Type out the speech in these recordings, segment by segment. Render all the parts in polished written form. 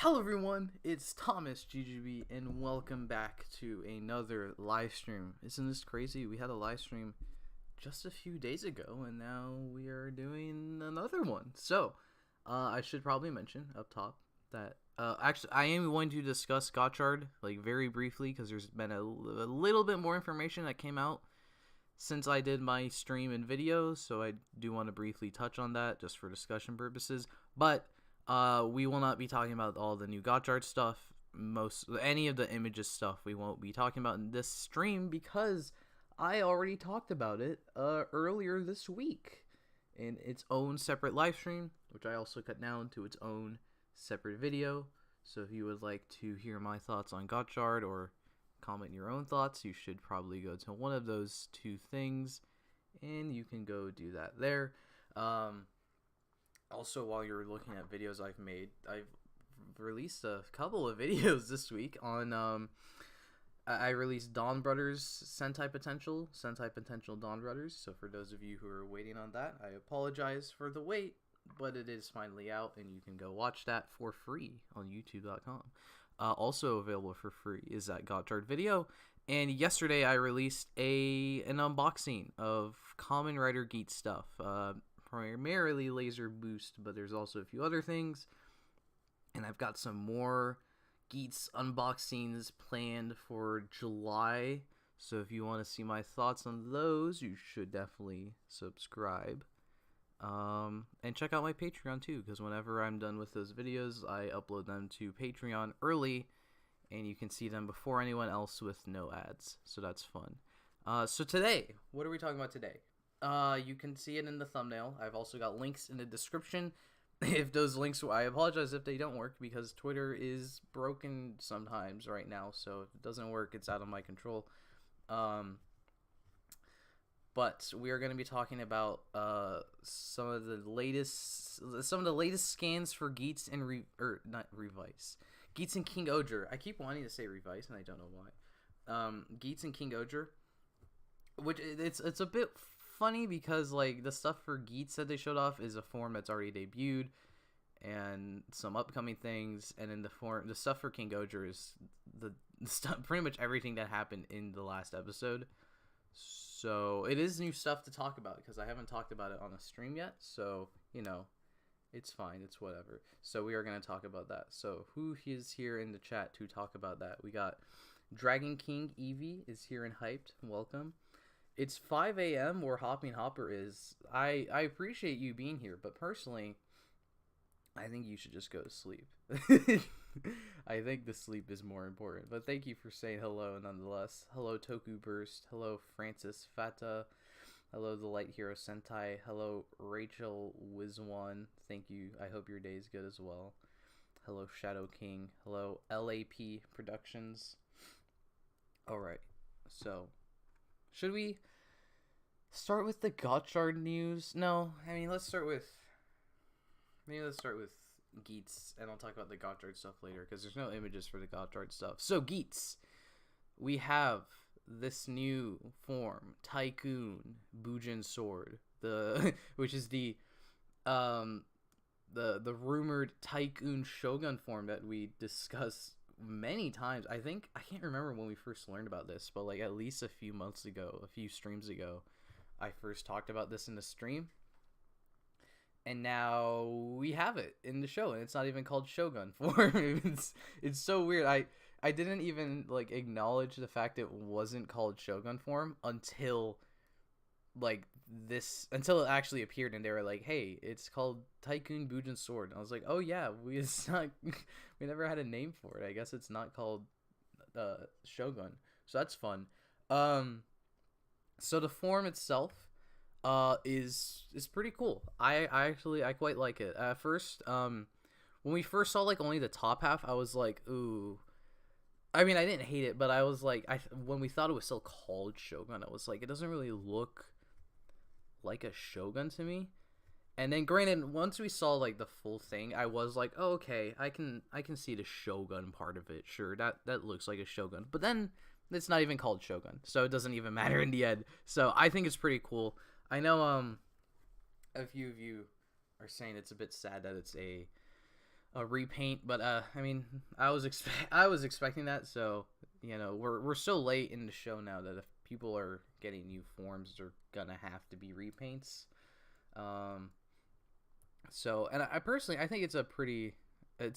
Hello everyone, it's thomasjujube and welcome back to another live stream. Isn't this crazy? We had a live stream just a few days ago and now we are doing another one. So, I should probably mention up top that actually I am going to discuss Gotchard like very briefly because there's been a little bit more information that came out since I did my stream and video, so I do want to briefly touch on that just for discussion purposes. But we will not be talking about all the new Gotchard stuff. Any of the images stuff we won't be talking about in this stream because I already talked about it earlier this week in its own separate live stream, which I also cut down to its own separate video. So if you would like to hear my thoughts on Gotchard or comment your own thoughts, you should probably go to one of those two things and you can go do that there. Also, while you're looking at videos I've made, I've released a couple of videos this week on, I released Dawn Brothers Sentai Potential Dawn Brothers. So for those of you who are waiting on that, I apologize for the wait, but it is finally out and you can go watch that for free on youtube.com. Also available for free is that Gotchard video. And yesterday I released an unboxing of Kamen Rider Geats stuff. Primarily Laser Boost, but there's also a few other things. And I've got some more Geats unboxings planned for July. So if you want to see my thoughts on those, you should definitely subscribe. And check out my Patreon too, because whenever I'm done with those videos, I upload them to Patreon early, and you can see them before anyone else with no ads. So that's fun. So today, what are we talking about today? You can see it in the thumbnail. I've also got links in the description. If those links, I apologize if they don't work because Twitter is broken sometimes right now. So if it doesn't work, it's out of my control. But we are going to be talking about some of the latest scans for Geats and Geats and King-Ohger. I keep wanting to say Revice and I don't know why. Geats and King-Ohger, which it's a bit funny because like the stuff for Geats that they showed off is a form that's already debuted and some upcoming things, and then the stuff for King-Ohger is the stuff, pretty much everything that happened in the last episode. So it is new stuff to talk about because I haven't talked about it on a stream yet. So, you know, it's fine. It's whatever. So we are going to talk about that. So who is here in the chat to talk about that? We got Dragon King Evie is here and hyped. Welcome. It's 5 a.m. where Hopping Hopper is. I appreciate you being here, but personally, I think you should just go to sleep. I think the sleep is more important. But thank you for saying hello nonetheless. Hello Toku Burst. Hello Francis Fata. Hello The Light Hero Sentai. Hello Rachel Wizwan. Thank you. I hope your day is good as well. Hello Shadow King. Hello LAP Productions. Alright. So, should we start with the Gotchard news? No, I mean let's start with Geats, and I'll talk about the Gotchard stuff later because there's no images for the Gotchard stuff. So Geats, we have this new form, Tycoon Bujin Sword, which is the rumored Tycoon Shogun form that we discussed many times. I can't remember when we first learned about this, but like at least a few streams ago, I first talked about this in the stream. And now we have it in the show, and it's not even called Shogun form. It's so weird. I didn't even like acknowledge the fact it wasn't called Shogun form until it actually appeared, and they were like, "Hey, it's called Tycoon Bujin Sword." And I was like, "Oh yeah, we never had a name for it. I guess it's not called Shogun." So that's fun. So the form itself is pretty cool. I quite like it. At first, when we first saw like only the top half, I was like, ooh. I mean, I didn't hate it, but I was like, when we thought it was still called Shogun, I was like, it doesn't really look like a Shogun to me. And then granted, once we saw like the full thing, I was like, oh, okay, I can see the Shogun part of it. Sure, that looks like a Shogun. But then it's not even called Shogun, so it doesn't even matter in the end. So I think it's pretty cool. I know a few of you are saying it's a bit sad that it's a a repaint, but I mean, I was expecting that, so you know, we're so late in the show now that if people are getting new forms, they're gonna have to be repaints. Um, so, and I personally, I think it's a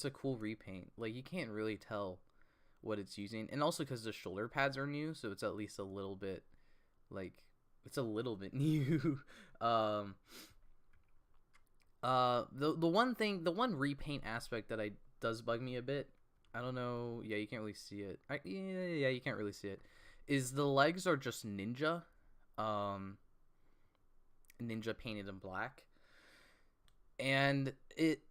cool repaint. Like you can't really tell what it's using, and also because the shoulder pads are new, so it's at least a little bit like it's a little bit new. um, the one repaint aspect that I does bug me a bit. I don't know. Yeah, you can't really see it. Yeah, you can't really see it. Is the legs are just ninja, um, ninja painted in black, and it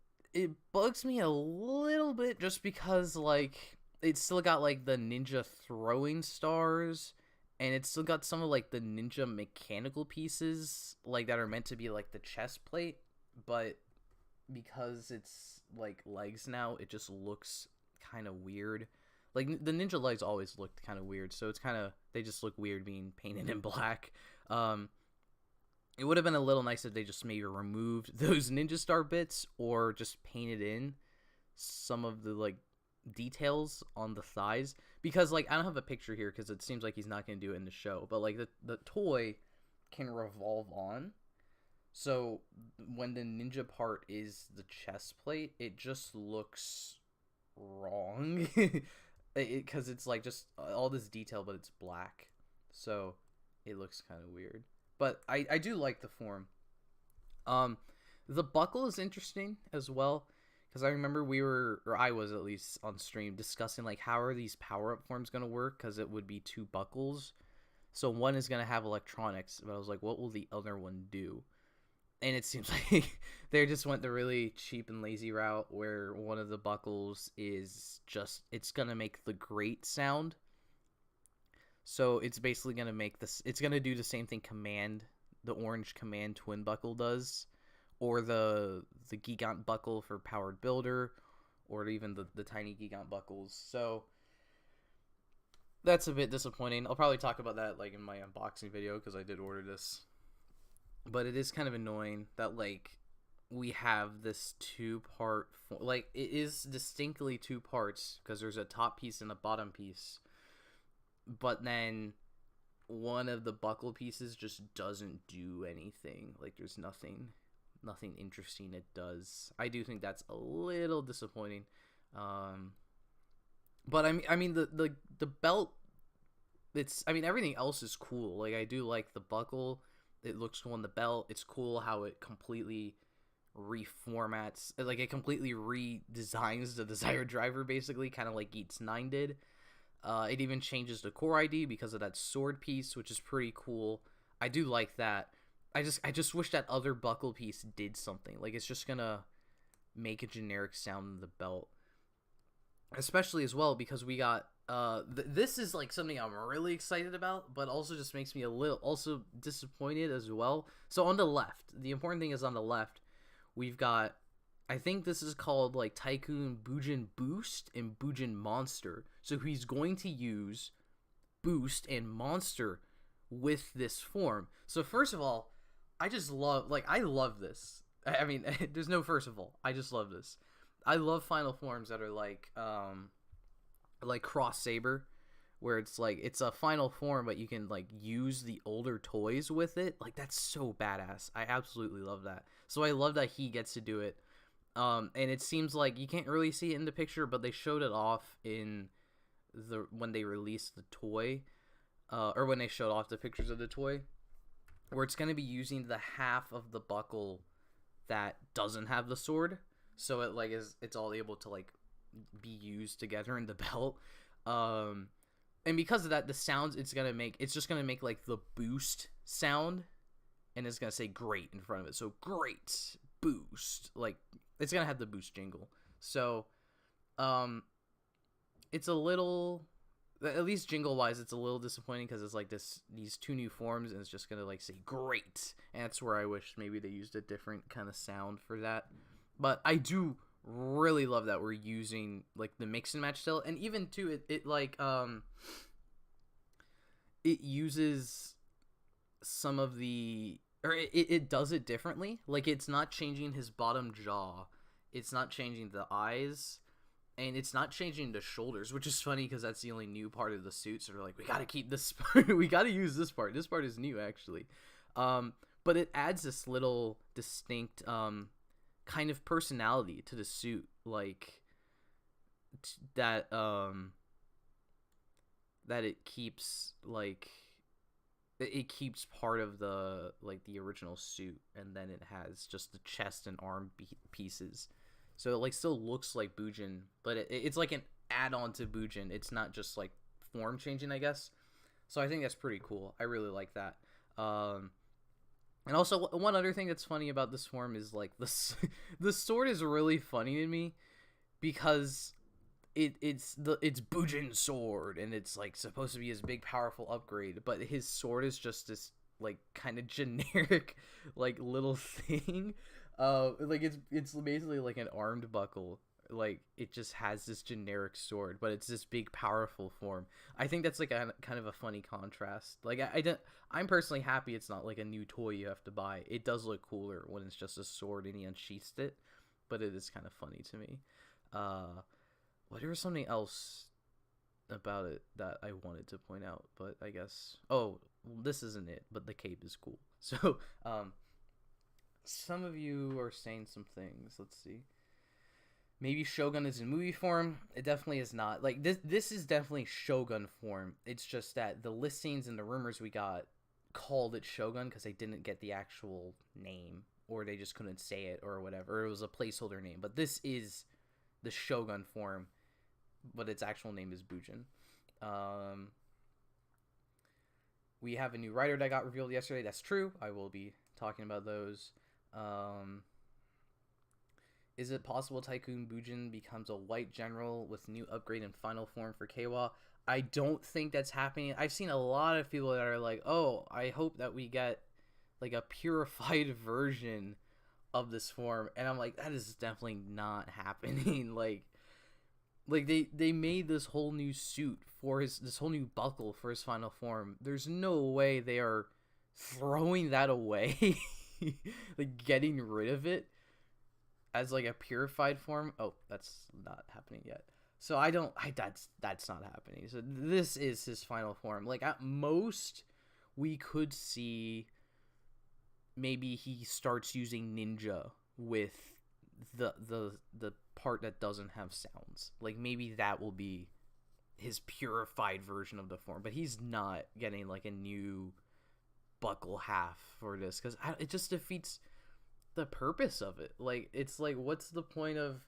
bugs me a little bit just because like it's still got like the ninja throwing stars, and it's still got some of like the ninja mechanical pieces like that are meant to be like the chest plate, but because it's like legs now, it just looks kind of weird. Like the ninja legs always looked kind of weird, so it's kind of they just look weird being painted in black. Um, it would have been a little nice if they just maybe removed those ninja star bits or just painted in some of the like details on the thighs, because like I don't have a picture here because it seems like he's not going to do it in the show, but like the toy can revolve on, so when the ninja part is the chest plate, it just looks wrong. Because it's like just all this detail, but it's black, so it looks kind of weird. But I do like the form. The buckle is interesting as well, because I remember I was at least on stream discussing like how are these power up forms gonna work, because it would be two buckles, so one is gonna have electronics, but I was like, what will the other one do? And it seems like they just went the really cheap and lazy route where one of the buckles is just it's gonna make the grate sound. So it's basically gonna make this. It's gonna do the same thing the orange Command twin buckle does, or the Gigant buckle for powered builder, or even the tiny Gigant buckles. So that's a bit disappointing. I'll probably talk about that like in my unboxing video because I did order this. But it is kind of annoying that like we have this two-part like it is distinctly two parts because there's a top piece and a bottom piece, but then one of the buckle pieces just doesn't do anything. Like there's nothing interesting it does. I do think that's a little disappointing. But I mean the belt, I mean everything else is cool. Like I do like the buckle. It looks cool in the belt. It's cool how it completely reformats, like it completely redesigns the desired driver, basically, kind of like Geats 9 did. It even changes the core ID because of that sword piece, which is pretty cool. I do like that. I just wish that other buckle piece did something. Like it's just gonna make a generic sound in the belt, especially as well because we got this is like something I'm really excited about, but also just makes me a little also disappointed as well. So on the left, the important thing is on the left, we've got, I think this is called like Tycoon Bujin Boost and Bujin Monster. So he's going to use Boost and Monster with this form. So first of all, I love this. I mean, there's no first of all. I just love this. I love final forms that are like Cross Saber, where it's like it's a final form but you can like use the older toys with it. Like that's so badass. I absolutely love that. So I love that he gets to do it. And it seems like you can't really see it in the picture, but they showed it off in when they released the toy, or when they showed off the pictures of the toy, where it's going to be using the half of the buckle that doesn't have the sword. So it like it's all able to like be used together in the belt. And because of that, the sounds it's just gonna make like the boost sound, and it's gonna say great in front of it. So great boost, like it's gonna have the boost jingle. So it's a little, at least jingle wise, it's a little disappointing because it's like these two new forms and it's just gonna like say great, and that's where I wish maybe they used a different kind of sound for that. But I do really love that we're using like the mix and match still, and even too it like it uses some of the, or it does it differently. Like it's not changing his bottom jaw, It's not changing the eyes, and it's not changing the shoulders, which is funny because that's the only new part of the suit. So they're like, we gotta keep this part. We gotta use this part. This part is new, actually. But it adds this little distinct kind of personality to the suit, like that it keeps like it keeps part of the original suit, and then it has just the chest and arm pieces, so it like still looks like Bujin, but it's like an add-on to Bujin. It's not just like form changing, I guess. So I think that's pretty cool. I really like that. And also one other thing that's funny about this form is like the sword is really funny to me because it's Bujin's sword, and it's like supposed to be his big powerful upgrade, but his sword is just this like kind of generic like little thing. Like it's basically like an armed buckle. Like it just has this generic sword, but it's this big powerful form. I think that's like a kind of a funny contrast. Like I'm personally happy it's not like a new toy you have to buy. It does look cooler when it's just a sword and he unsheathed it, but it is kind of funny to me. There was something else about it that I wanted to point out, but I guess this isn't it, but the cape is cool. So some of you are saying some things. Let's see. Maybe Shogun is in movie form. It definitely is not. Like this is definitely Shogun form. It's just that the listings and the rumors we got called it Shogun because they didn't get the actual name, or they just couldn't say it, or whatever. It was a placeholder name. But this is the Shogun form, but its actual name is Bujin. We have a new rider that got revealed yesterday. That's true. I will be talking about those. Is it possible Tycoon Bujin becomes a white general with new upgrade and final form for Keiwa? I don't think that's happening. I've seen a lot of people that are like, oh, I hope that we get like a purified version of this form. And I'm like, that is definitely not happening. like they made this whole new suit for this whole new buckle for his final form. There's no way they are throwing that away, like getting rid of it as like a purified form. Oh, that's not happening yet. So that's not happening. So this is his final form. Like at most we could see maybe he starts using ninja with the part that doesn't have sounds. Like maybe that will be his purified version of the form, but he's not getting like a new buckle half for this because it just defeats the purpose of it. Like it's like, what's the point of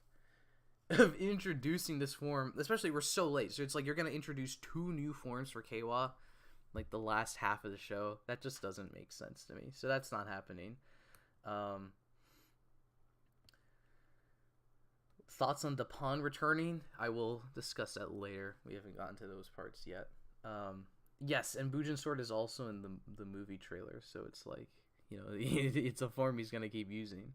introducing this form, especially we're so late. So it's like you're gonna introduce 2 new forms for Keiwa like the last half of the show. That just doesn't make sense to me. So that's not happening. Thoughts on Dapon returning? I will discuss that later. We haven't gotten to those parts yet. Yes, and Bujin Sword is also in the movie trailer, so it's like, you know, it's a form he's gonna keep using.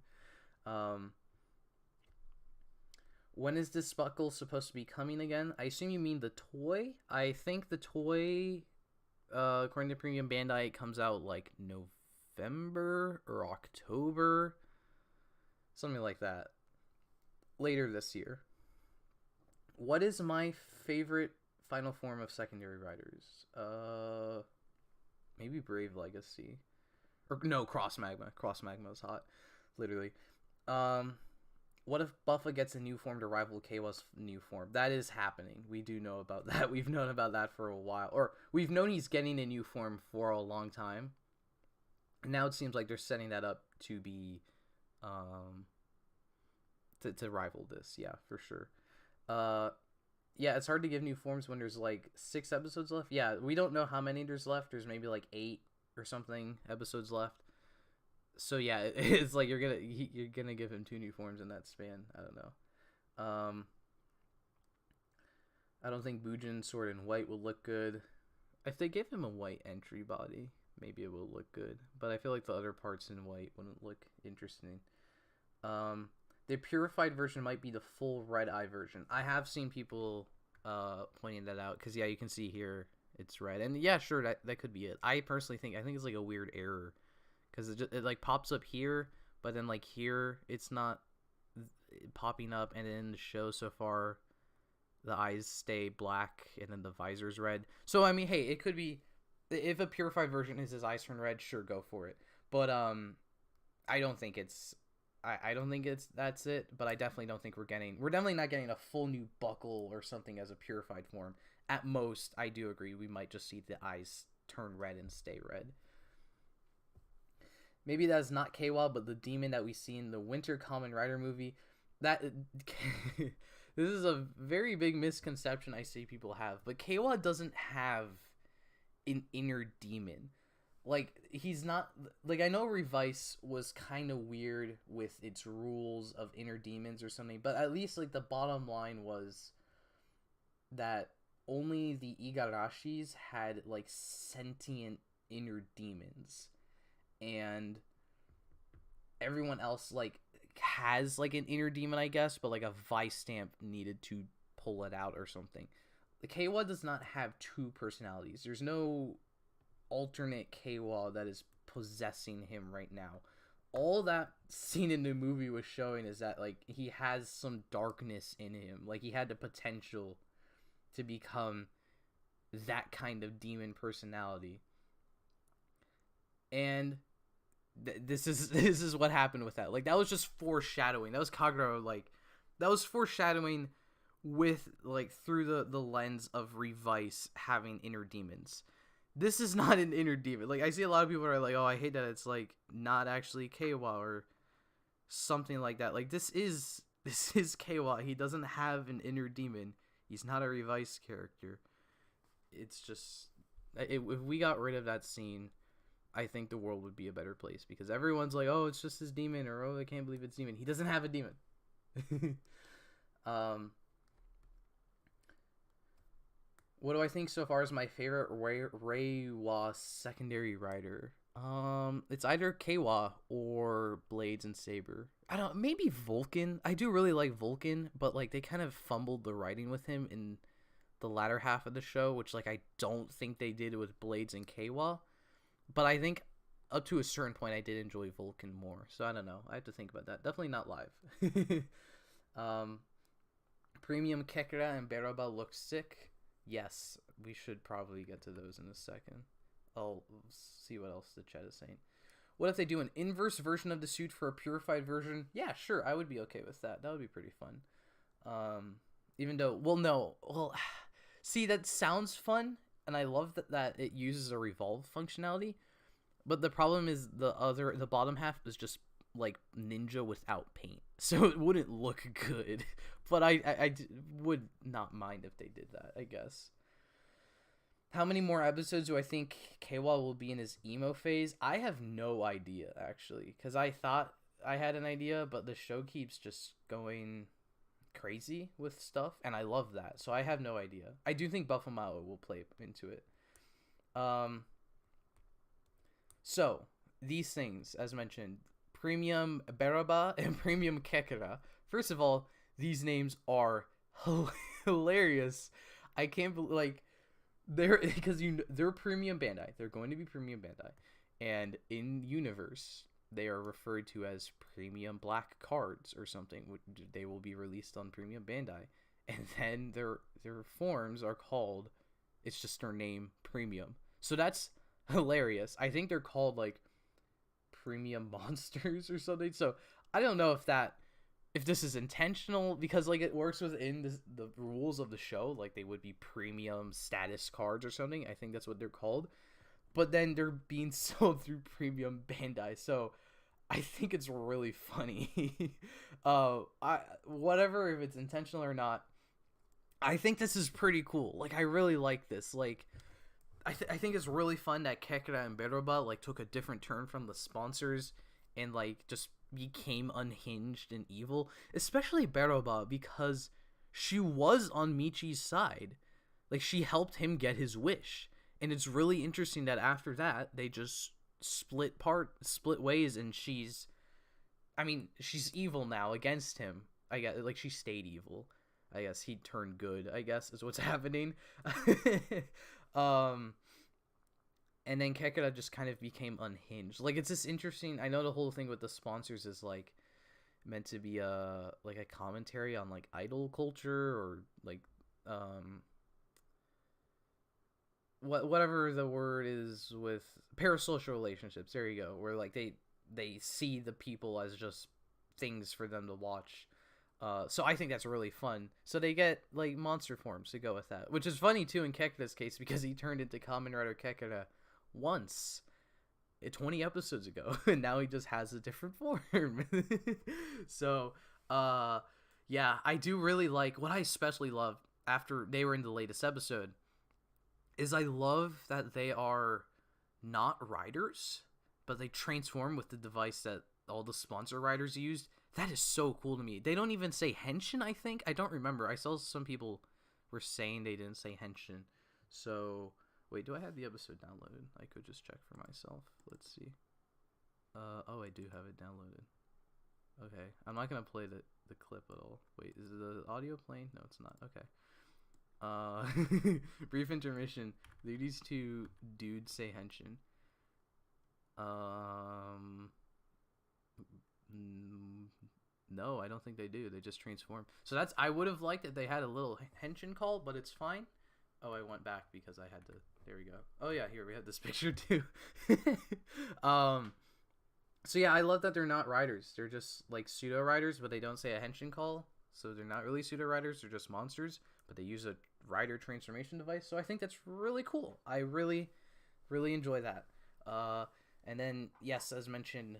When is this buckle supposed to be coming again? I assume you mean the toy. I think the toy, according to Premium Bandai, comes out like November or October, something like that, later this year. What is my favorite final form of secondary riders? Maybe Brave Legacy. Or no, Cross Magma. Cross Magma is hot, literally. What if Buffa gets a new form to rival Keiwa's new form? That is happening. We do know about that. We've known about that for a while. Or we've known he's getting a new form for a long time. Now it seems like they're setting that up to be to rival this. Yeah, for sure. Yeah, it's hard to give new forms when there's like 6 episodes left. Yeah, we don't know how many there's left. There's maybe like 8 or something episodes left. So yeah, it's like you're gonna give him 2 new forms in that span. I don't know. I don't think Bujin Sword in white will look good. If they give him a white entry body, maybe it will look good. But I feel like the other parts in white wouldn't look interesting. The purified version might be the full red eye version. I have seen people pointing that out because yeah, you can see here it's red, and yeah, sure, that could be it. I personally think it's like a weird error. Because it like pops up here, but then like here it's not popping up, and in the show so far, the eyes stay black and then the visor's red. So I mean, hey, it could be, if a purified version is his eyes turn red, sure, go for it. But I don't think it's that's it. But I definitely don't think we're definitely not getting a full new buckle or something as a purified form. At most, I do agree, we might just see the eyes turn red and stay red. Maybe that's not K-Wa, but the demon that we see in the Winter Kamen Rider movie, that this is a very big misconception I see people have, but K-Wa doesn't have an inner demon. Like, he's not, like, I know Revice was kind of weird with its rules of inner demons or something, but at least, like, the bottom line was that only the Igarashis had, like, sentient inner demons. And everyone else, like, has, like, an inner demon, I guess, but, like, a Vice stamp needed to pull it out or something. The K-Wa does not have two personalities. There's no alternate K-Wa that is possessing him right now. All that scene in the movie was showing is that, like, he has some darkness in him. Like, he had the potential to become that kind of demon personality. And this is what happened with that. Like, that was just foreshadowing. That was Kagero, like, that was foreshadowing with, like, through the lens of Revice having inner demons. This is not an inner demon. Like, I see a lot of people are like, oh, I hate that it's, like, not actually K-Wa or something like that. Like, this is K-Wa. He doesn't have an inner demon. He's not a Revice character. It's just, if we got rid of that scene, I think the world would be a better place, because everyone's like, oh, it's just his demon, or oh, I can't believe it's demon. He doesn't have a demon. What do I think so far is my favorite Reiwa secondary rider? It's either K-Wa or Blades and Saber. Maybe Vulcan. I do really like Vulcan, but, like, they kind of fumbled the writing with him in the latter half of the show, which, like, I don't think they did with Blades and K-Wa. But I think up to a certain point, I did enjoy Vulcan more. So I don't know. I have to think about that. Definitely not live. Premium Kekra and Beroba look sick. Yes, we should probably get to those in a second. I'll see what else the chat is saying. What if they do an inverse version of the suit for a purified version? Yeah, sure. I would be okay with that. That would be pretty fun. Even though, see, that sounds fun. And I love that it uses a revolve functionality, but the problem is the bottom half is just, like, ninja without paint, so it wouldn't look good. But I would not mind if they did that, I guess. How many more episodes do I think K-Wa will be in his emo phase? I have no idea, actually, because I thought I had an idea, but the show keeps just going crazy with stuff, and I love that, so I have no idea. I do think Buffamao will play into it. So these things, as mentioned, Premium Beroba and Premium Kekera. First of all, these names are hilarious. I can't believe, like, they're Premium Bandai. They're going to be Premium Bandai, and in universe, they are referred to as Premium Black Cards or something. They will be released on Premium Bandai, and then their forms are called, it's just their name, Premium. So that's hilarious. I think they're called, like, Premium Monsters or something. So I don't know if this is intentional, because, like, it works within the rules of the show. Like, they would be Premium Status Cards or something. I think that's what they're called. But then they're being sold through Premium Bandai, so I think it's really funny. Whatever, if it's intentional or not, I think this is pretty cool. Like, I really like this. Like, I think it's really fun that Kekra and Beroba, like, took a different turn from the sponsors and, like, just became unhinged and evil. Especially Beroba, because she was on Michi's side. Like, she helped him get his wish. And it's really interesting that after that, they just split ways, and she's evil now against him. I guess, like, she stayed evil. I guess he turned good, I guess, is what's happening. And then Kekara just kind of became unhinged. Like, it's just interesting. I know the whole thing with the sponsors is, like, meant to be like a commentary on like idol culture, or like whatever the word is, with parasocial relationships. There you go. Where like they see the people as just things for them to watch. So I think that's really fun. So they get like monster forms to go with that, which is funny too in Kekuta's case, because he turned into Kamen Rider Kekuta once 20 episodes ago, and now he just has a different form. So yeah, I do really like, what I especially love after they were in the latest episode is I love that they are not riders, but they transform with the device that all the sponsor riders used. That is so cool to me. They don't even say henshin, I think. I don't remember. I saw some people were saying they didn't say henshin. So, wait, do I have the episode downloaded? I could just check for myself. Let's see. Oh, I do have it downloaded. Okay, I'm not going to play the clip at all. Wait, is the audio playing? No, it's not. Okay. Brief intermission. Do these two dudes say henshin? No, I don't think they do. They just transform. So that's, I would have liked that they had a little henshin call, but it's fine. Oh, I went back because I had to. There we go. Oh yeah, here we have this picture too. So yeah, I love that they're not riders. They're just like pseudo riders, but they don't say a henshin call. So they're not really pseudo riders. They're just monsters, but they use a rider transformation device. So I think that's really cool. I really, really enjoy that. And then yes, as mentioned,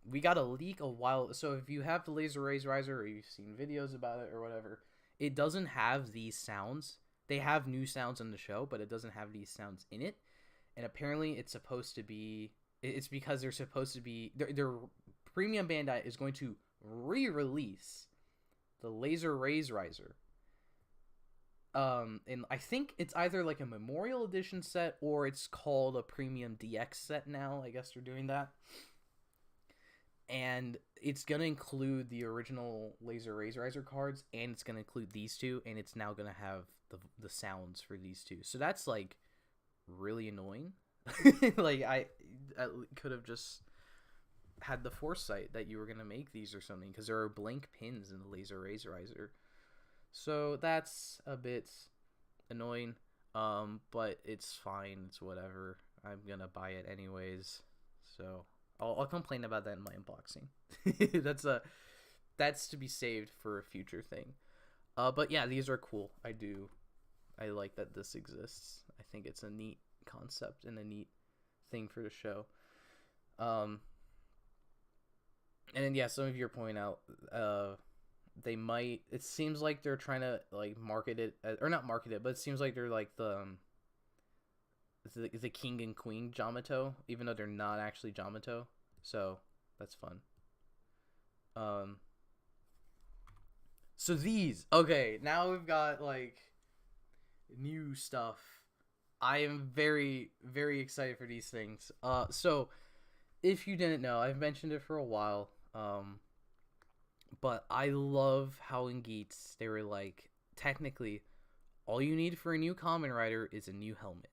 we got a leak a while. So if you have the Laser Rays Riser, or you've seen videos about it or whatever, it doesn't have these sounds. They have new sounds in the show, but it doesn't have these sounds in it. And apparently it's supposed to be, it's because they're supposed to be, their Premium Bandai is going to re-release the Laser Rays Riser. And I think it's either like a Memorial Edition set, or it's called a Premium DX set now. I guess they're doing that. And it's going to include the original Laser Rays Riser cards, and it's going to include these two, and it's now going to have the sounds for these two. So that's like really annoying. Like I could have just had the foresight that you were going to make these or something, because there are blank pins in the Laser Rays Riser. So that's a bit annoying, but it's fine. It's whatever. I'm going to buy it anyways. So I'll complain about that in my unboxing. That's to be saved for a future thing. But yeah, these are cool. I like that this exists. I think it's a neat concept and a neat thing for the show. And then yeah, some of you are pointing out, they might. It seems like they're trying to like market it, or not market it, but it seems like they're like the king and queen Jamato, even though they're not actually Jamato. So that's fun. So these, okay, now we've got like new stuff. I am very, very excited for these things. So if you didn't know, I've mentioned it for a while. But I love how in Geats they were like, technically, all you need for a new Kamen Rider is a new helmet,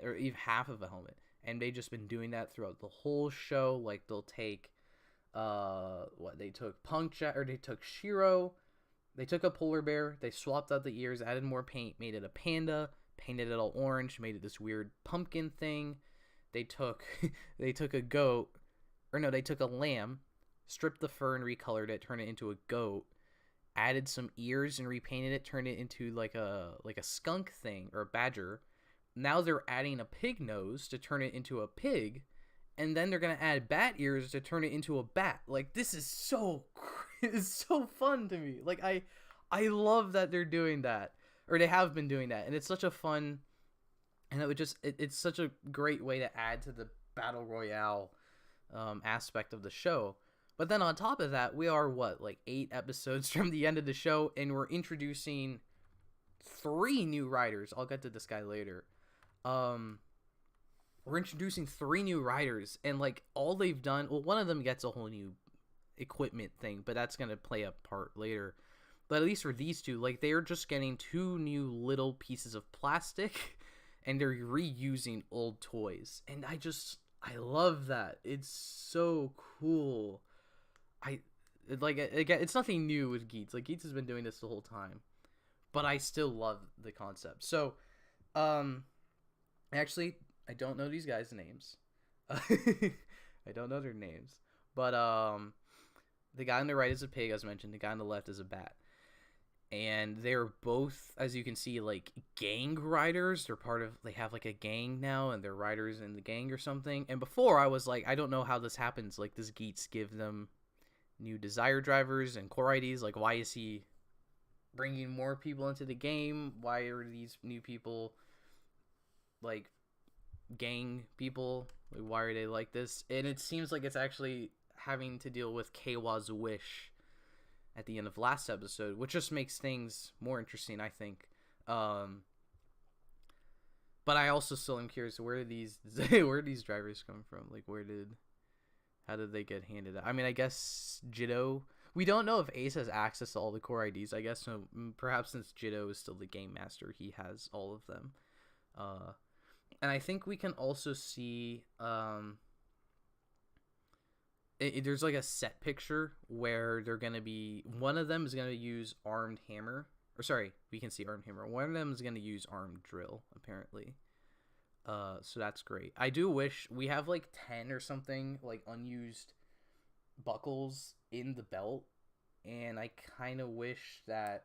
or even half of a helmet. And they've just been doing that throughout the whole show. Like they'll take, they took they took Shiro, they took a polar bear, they swapped out the ears, added more paint, made it a panda, painted it all orange, made it this weird pumpkin thing. They took a goat, or no, they took a lamb, stripped the fur and recolored it, turned it into a goat, added some ears and repainted it, turned it into like a skunk thing, or a badger. Now they're adding a pig nose to turn it into a pig, and then they're gonna add bat ears to turn it into a bat. Like, this is it's so fun to me. Like, I love that they're doing that, or they have been doing that, and it's such a fun, and it's such a great way to add to the battle royale aspect of the show. But then on top of that, we are like 8 episodes from the end of the show, and we're introducing 3 new riders. I'll get to this guy later. We're introducing 3 new riders, and like all they've done, well, one of them gets a whole new equipment thing, but that's gonna play a part later. But at least for these two, like, they're just getting 2 new little pieces of plastic, and they're reusing old toys, and I love that. It's so cool. again, it's nothing new with Geats. Like, Geats has been doing this the whole time, but I still love the concept. So, actually, I don't know these guys' names. I don't know their names, but the guy on the right is a pig, as mentioned. The guy on the left is a bat, and they're both, as you can see, like gang riders. They have like a gang now, and they're riders in the gang or something. And before, I was like, I don't know how this happens. Like, does Geats give them new desire drivers and core IDs? Like, why is he bringing more people into the game? Why are these new people like gang people? Like, why are they like this? And it seems like it's actually having to deal with Keiwa's wish at the end of last episode, which just makes things more interesting, I think. But I also still am curious, where did these drivers come from? Like, how did they get handed out? I mean, I guess Jiddo. We don't know if Ace has access to all the core IDs. I guess so. Perhaps since Jiddo is still the game master, he has all of them. And I think we can also see there's like a set picture where they're gonna be, one of them is gonna use armed hammer, or sorry, we can see armed hammer. One of them is gonna use armed drill, apparently. So that's great. I do wish we have like 10 or something like unused buckles in the belt, and I kind of wish that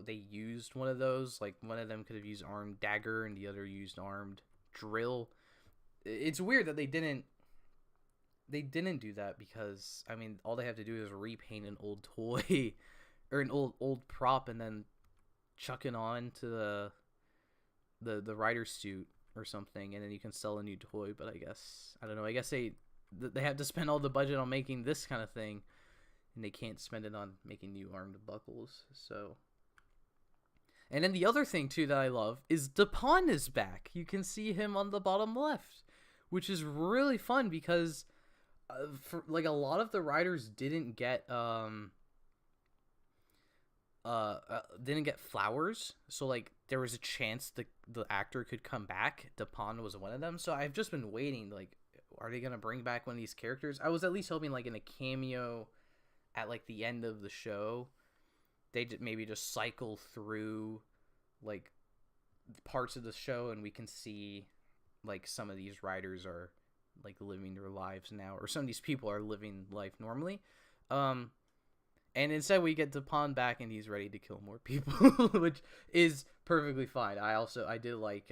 they used one of those. Like, one of them could have used armed dagger and the other used armed drill. It's weird that they didn't do that, because I mean, all they have to do is repaint an old toy or an old prop and then chuck it on to the rider suit or something, and then you can sell a new toy. But I guess, I don't know, I guess they have to spend all the budget on making this kind of thing, and they can't spend it on making new armed buckles. So, and then the other thing too that I love is Dapon is back. You can see him on the bottom left, which is really fun, because for like a lot of the riders didn't get flowers, so like there was a chance the actor could come back. Dapon was one of them, so I've just been waiting, like, are they gonna bring back one of these characters? I was at least hoping, like, in a cameo at like the end of the show, they maybe just cycle through like parts of the show and we can see like some of these riders are like living their lives now, or some of these people are living life normally. And instead we get Dapon back and he's ready to kill more people, which is perfectly fine. I did like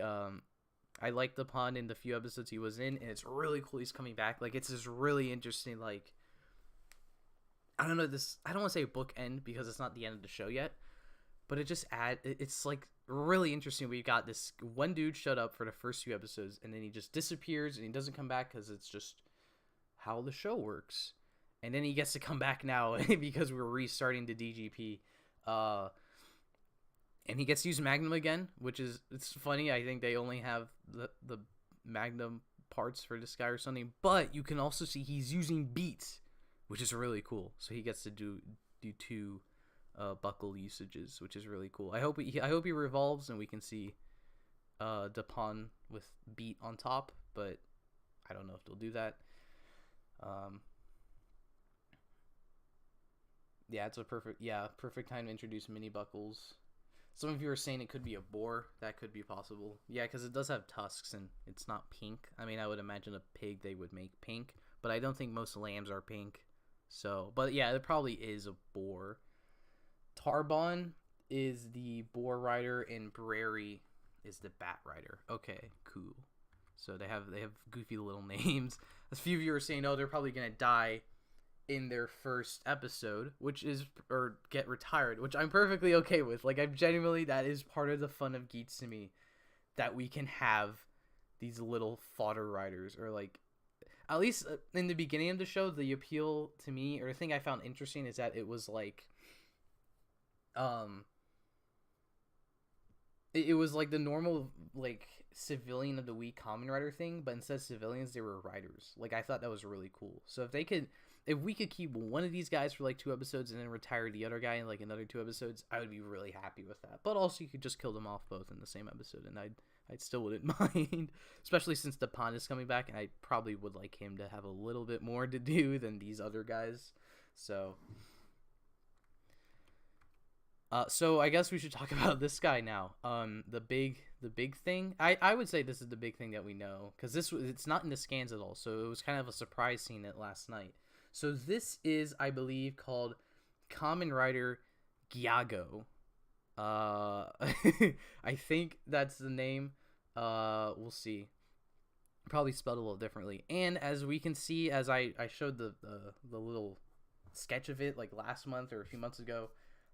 I liked Dapon in the few episodes he was in, and it's really cool he's coming back. Like, it's this really interesting, like, I don't know, I don't want to say bookend because it's not the end of the show yet, but it's like really interesting. We've got this one dude showed up for the first few episodes, and then he just disappears and he doesn't come back because it's just how the show works. And then he gets to come back now because we're restarting the DGP. And he gets to use Magnum again, which is, it's funny. I think they only have the Magnum parts for this guy or something, but you can also see he's using Beats, which is really cool. So he gets to do two buckle usages, which is really cool. I hope he revolves and we can see Dapon with Beat on top, but I don't know if they'll do that. Yeah, it's a perfect time to introduce mini buckles. Some of you are saying it could be a boar. That could be possible. Yeah, because it does have tusks and it's not pink. I mean, I would imagine a pig they would make pink, but I don't think most lambs are pink. So, but yeah, it probably is a boar. Tarbon is the boar rider and Brary is the bat rider. Okay, cool. So they have goofy little names. A few of you are saying, oh, they're probably gonna die in their first episode, or get retired, which I'm perfectly okay with. Like, I'm genuinely, that is part of the fun of Geats to me, that we can have these little fodder riders, or like, at least in the beginning of the show, the appeal to me, or the thing I found interesting, is that it was like, it was like the normal, like, civilian of the week Kamen Rider thing, but instead of civilians, they were riders. Like, I thought that was really cool. So if we could keep one of these guys for like 2 episodes and then retire the other guy in like another 2 episodes, I would be really happy with that. But also, you could just kill them off both in the same episode, and I still wouldn't mind, especially since the Pond is coming back, and I probably would like him to have a little bit more to do than these other guys. So, so I guess we should talk about this guy now. The big thing. I would say this is the big thing that we know, because it's not in the scans at all. So it was kind of a surprise seeing it last night. So this is, I believe, called Kamen Rider Geats. I think that's the name. We'll see. Probably spelled a little differently. And as we can see, as I showed the little sketch of it like last month or a few months ago,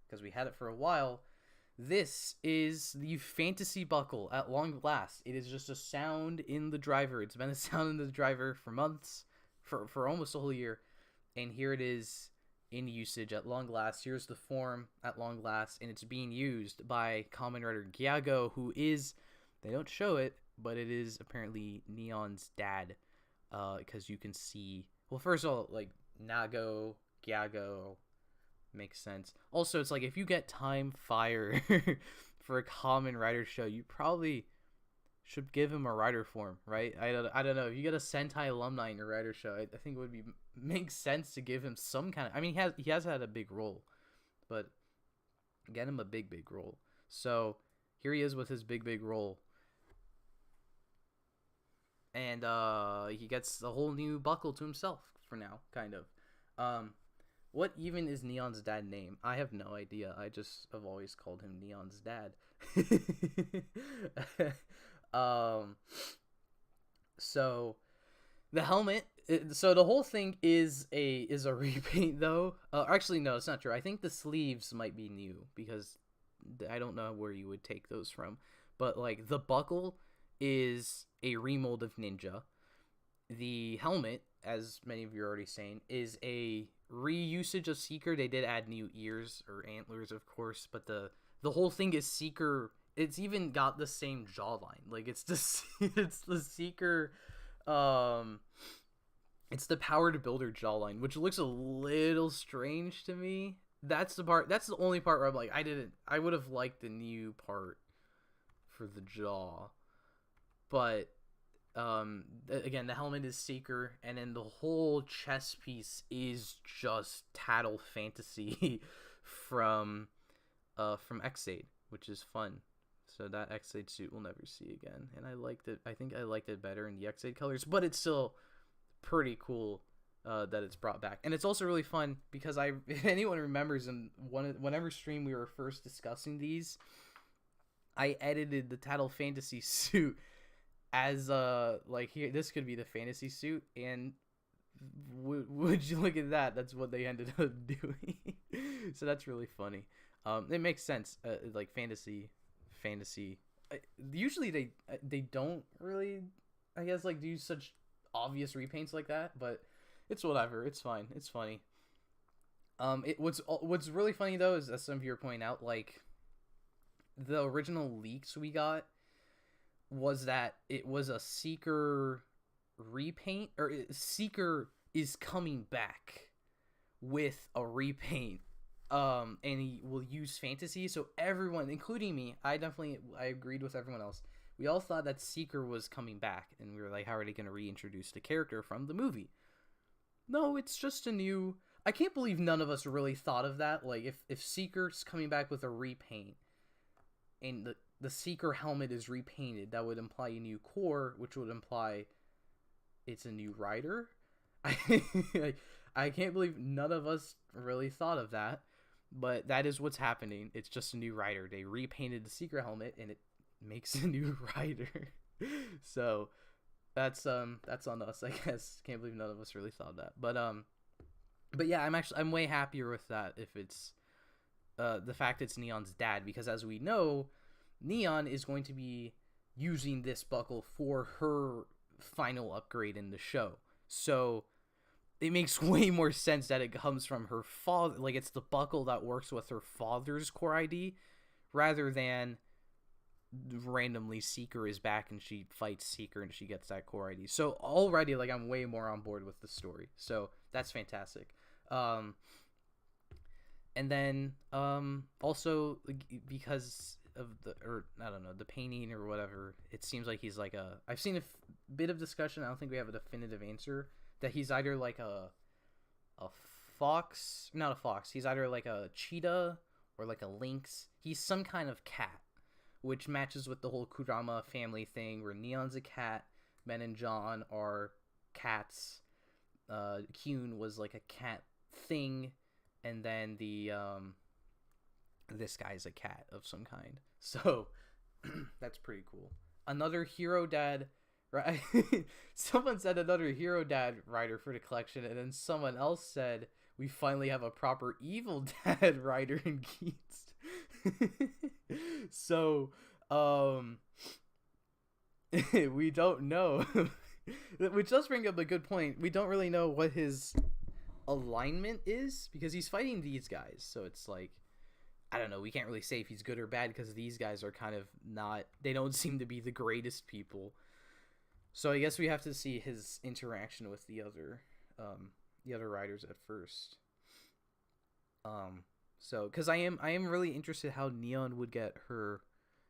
because we had it for a while, this is the fantasy buckle at long last. It is just a sound in the driver. It's been a sound in the driver for months, for almost a whole year. And here it is in usage at long last. Here's the form at long last, and it's being used by Kamen Rider Geats, who is, they don't show it, but it is apparently Neon's dad, because you can see, well, first of all, like, Nago, Geats, makes sense. Also, it's like, if you get time fire for a Kamen Rider show, you probably should give him a rider form, right? I don't know. If you get a Sentai alumni in your rider show, I think it would make sense to give him some kind of, I mean, he has had a big role, but get him a big role. So here he is with his big role, and he gets a whole new buckle to himself for now, kind of. What even is Neon's dad name? I have no idea. I just have always called him Neon's dad. So the helmet, so the whole thing is a repaint, though. Actually, no, it's not true. I think the sleeves might be new, because I don't know where you would take those from. But like, the buckle is a remold of Ninja. The helmet, as many of you are already saying, is a reusage of Seeker. They did add new ears or antlers, of course, but the whole thing is Seeker. It's even got the same jawline. Like, it's the Seeker, it's the Powered Builder jawline, which looks a little strange to me. That's the only part where I'm like, I would have liked the new part for the jaw. But again, the helmet is Seeker, and then the whole chest piece is just Tattle Fantasy from X-Aid, which is fun. So that X-Aid suit we'll never see again, and I liked it. I think I liked it better in the X-Aid colors, but it's still pretty cool that it's brought back. And it's also really fun because if anyone remembers, in whenever stream we were first discussing these, I edited the Tattle Fantasy suit as like, here, this could be the fantasy suit, and would you look at that, that's what they ended up doing. So that's really funny. It makes sense. Like, fantasy usually they don't really, I guess, like, do such obvious repaints like that, but it's whatever. It's fine. It's funny. What's really funny, though, is, as some of you are pointing out, like, the original leaks we got was that it was a Seeker repaint, or Seeker is coming back with a repaint, and he will use fantasy. So everyone, including me, I agreed with everyone else. We all thought that Seeker was coming back, and we were like, how are they going to reintroduce the character from the movie? No, it's just a new, I can't believe none of us really thought of that. Like, if Seeker's coming back with a repaint, and the Seeker helmet is repainted, that would imply a new core, which would imply it's a new rider. I can't believe none of us really thought of that, but that is what's happening. It's just a new rider. They repainted the Seeker helmet, and it makes a new rider. So that's on us, I guess. Can't believe none of us really thought that. But yeah, I'm way happier with that if it's the fact it's Neon's dad, because as we know, Neon is going to be using this buckle for her final upgrade in the show. So it makes way more sense that it comes from her father. Like, it's the buckle that works with her father's core ID, rather than randomly Seeker is back and she fights Seeker and she gets that core ID. So already, like, I'm way more on board with the story. So that's fantastic. And then also, because of the, or I don't know, the painting or whatever, it seems like he's like a. I've seen a bit of discussion. I don't think we have a definitive answer that he's either like a fox, not a fox. He's either like a cheetah or like a lynx. He's some kind of cat, which matches with the whole Kurama family thing, where Neon's a cat, Ben and John are cats. Kyun was like a cat thing, and then the this guy's a cat of some kind. So that's pretty cool. Another hero dad, right? Someone said another hero dad rider for the collection, and then someone else said we finally have a proper evil dad rider in Geats. So we don't know. Which does bring up a good point. We don't really know what his alignment is, because he's fighting these guys. So it's like, I don't know. We can't really say if he's good or bad, because these guys are kind of not, they don't seem to be the greatest people. So I guess we have to see his interaction with the other riders at first. So, because I am really interested how Neon would get her,